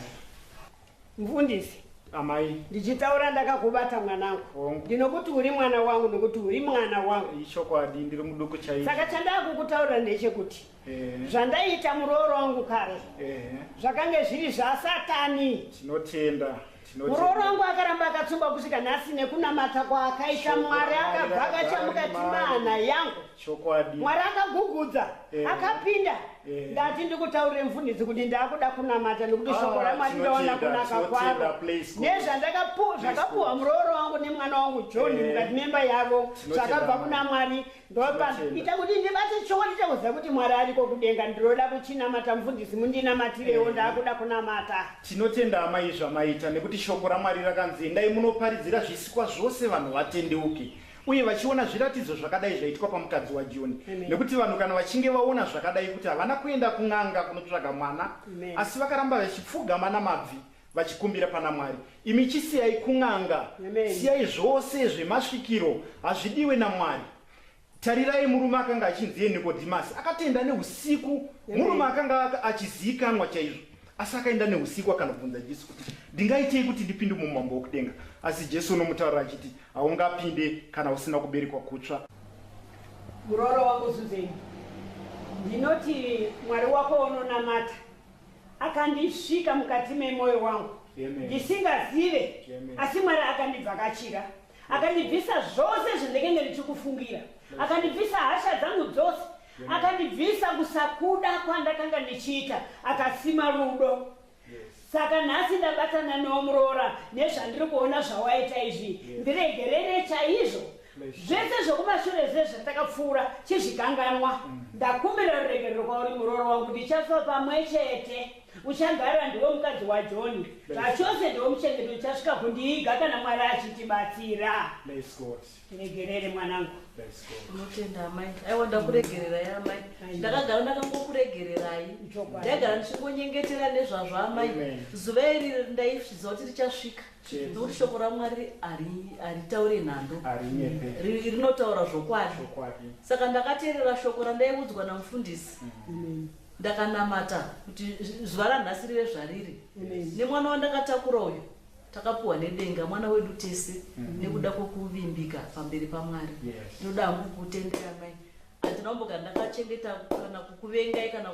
Mufundisi. Amai. Ndichitaura ndakakubata mwanangu. Ndinokuti uri mwana wangu nokuti uri mwana wangu. Ichokwadi ndiri muduku chaizvo. Saka chandakukutaura ndechekuti zvandaita murooro wangu kare zvakanga zviri zvasatani. Tinotenda. Murooro wangu akaramba akatsumba kusvika nhasi nekunamata kwaakaita Mwari akabvakacha mukati mahana yangu. Chokwadi. Mwari akagugudza akapinda. Ndati ndikutaurire mufundisi kuti ndakuda kunamata nekuti shoko raMwari ndaona kunaka kwaro. Nezvandakapuwa murooro wangu nemwana wangu John mukati memba yavo zvakabva kuna Mwari. Ndoita kuti ndibate shoko ndichakuziva kuti Mwari ariko kudenga. Ndinoda kuchinamata mufundisi mundinamatirewo ndakuda kunamata. Tinotenda amai zvamaita nekuti shoko raMwari rakanzi endai munoparidzira zvisikwa zvose vanhu vatendeuke. Uye vachiona zviratidzo zvakadai zvaitwa pamukadzi waJoni. Nekuti vanhu kana vachinge vaona zvakadai kuti havana kuenda kun'anga kunotsvaga mwana, asi vakaramba vachipfugama namabvi vachikumbira pana Mwari. Imi chisiyai kun'anga, siyai zvose zvemasvikiro, hazvidiwe naMwari. Tarirai murume akanga achinzi Nikodhimasi, akatenda neusiku, murume akanga achizivikanwa chaizvo. Asi akaenda neusiku akanobvunza Jesu kuti ndingaitei kuti ndipinde mumambo wokudenga. Asi Jesu unomutaurira achiti haungapinde kana usina kuberekwa kutsva. Murooro wangu Suzeni, ndinoti Mwari wako unonamata akandisvika mukati memwoyo wangu ndisingazive, asi Mwari akandivhakachira akandibvisa zvose zvandinenge ndichikufungira, akandibvisa hasha dzangu dzose, akandibvisa kusakuda kwandakanga ndichiita, akasima rudo. Saka nhasi ndabatana nomuroora nezvandiri kuona zvawaita izvi, ndiregerere chaizvo. Zvese zvokumashure zvezvatakapfuura chizvikanganwa. Ndakumbira ruregerero kwauri murooro wangu, ndichafa pamwe chete. Uchagara ndiwe mukadzi waJoni, zvachose ndiwe muchengeti uchasvika kundiiga kana Mwari achitibatsira. Regerere mwanangu. Tinotenda amai. Aiwa ndakuregererai amai. Ndakagara ndakangokuregererai. Ndagara ndichingonyengetera nezvazvo amai. Zuva iri ndaizviziva kuti richasvika. Nokuti shoko raMwari haritaure nhando. Rinotaura zvokwadi. Saka ndakateerera shoko randaiudzwa namufundisi. Ndakanamata kuti zuva ranhasi rive zvariri. Nemwana wandakatakura uyu takapuwa nedenga, mwana wedu tese, nekuda kwokuvimbika pamberi paMwari. Ndinoda hangu kutendera mai. Handina kumboka ndakachengeta kana kukuvengai kana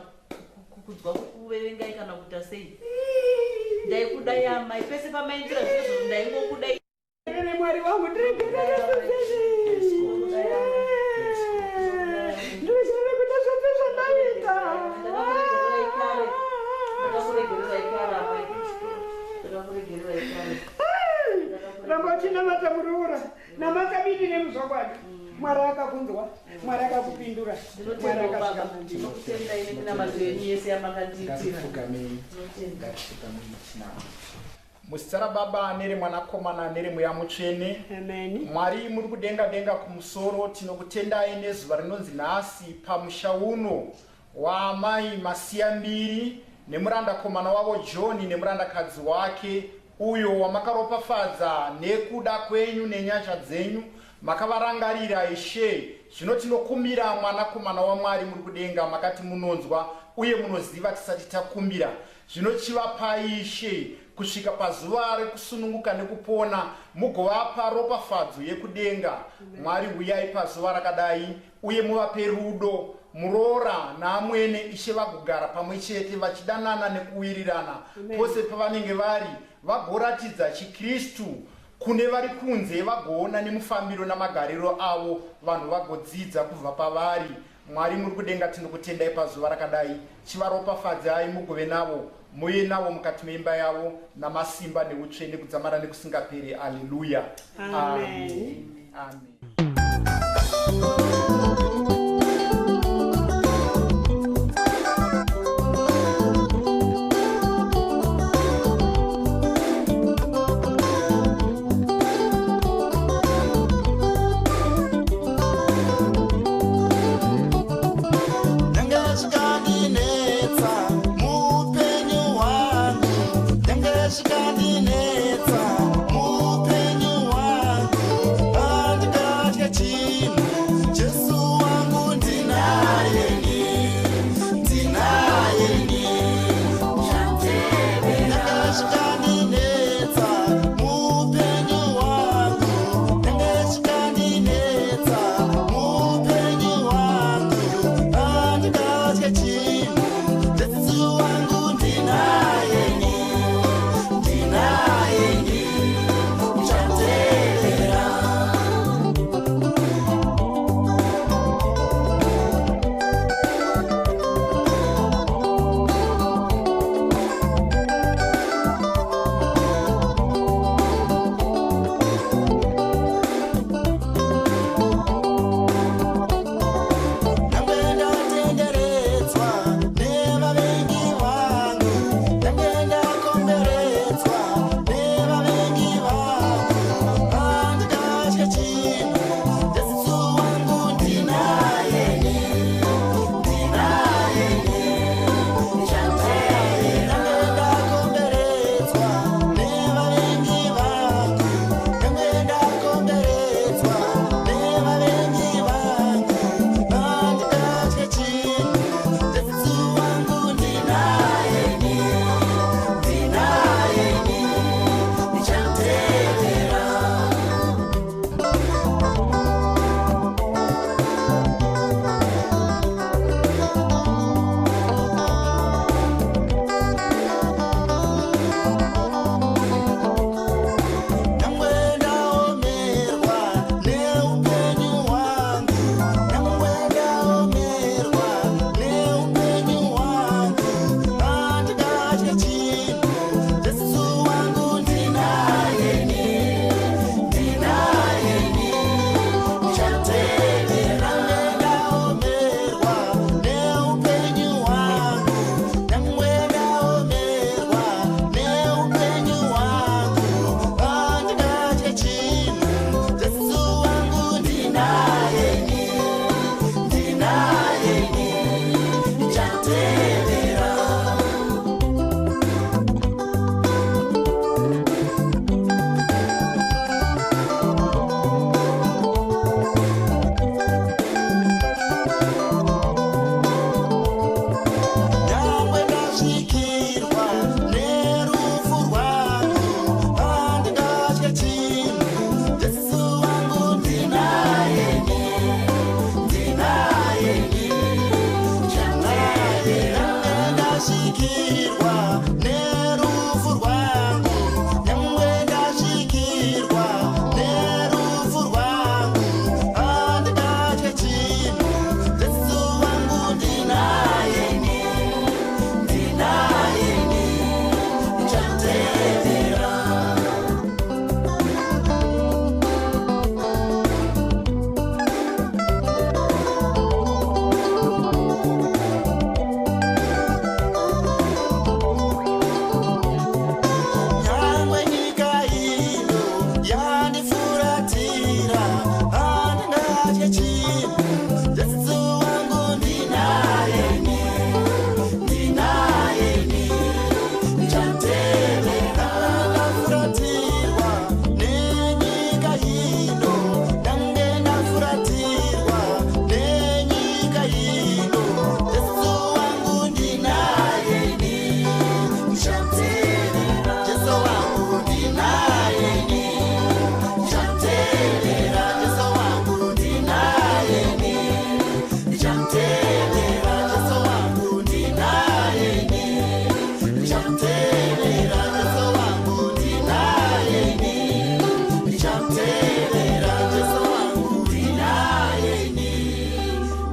kukudzwa kukuvengai kana kuita sei. Ndaikudai amai, pese pamaindira zvizvo ndaingokudai. Mwari wangu ndiregerere Namata muroora, namata bidi nemuzvokwadi. Mwari akakunzwa, Mwari akakupindura. Muzita raBaba nereMwanakomana nereMweya Mutsvene. Mwari muri kudenga denga kumusoro, tinokutendai nezuva rinonzi nhasi pamusha uno waamai Masiyambiri nemuranda-komana wavo John nemurandakadzi wake, uyo wamakaropafadza nekuda kwenyu nenyasha dzenyu, makavarangarira Ishe. Zvino tinokumbira Mwanakomana waMwari muri kudenga, makati munonzwa uye munoziva tisati takumbira. Zvino chivapai Ishe kusvika pazuva rekusununguka nekupona, mugovapa ropafadzo yekudenga. Mwari uyai pazuva rakadai uye muvape rudo. Muroora naamwene Ishe vagogara pamwe chete vachidanana nekuwirirana pose pavanenge vari, vagoratidza chiKristu kune vari kunze, vagoona nemufambiro namagariro avo, vanhu vagodzidza kubva pavari. Mwari muri kudenga tinokutendai pazuva rakadai, chivaropafadzai mugove navo, muye navo mukati meimba yavo namasimba neutsvene kudzamara nekusingaperi. Haleluya. Amen. Amen.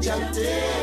uchamtenda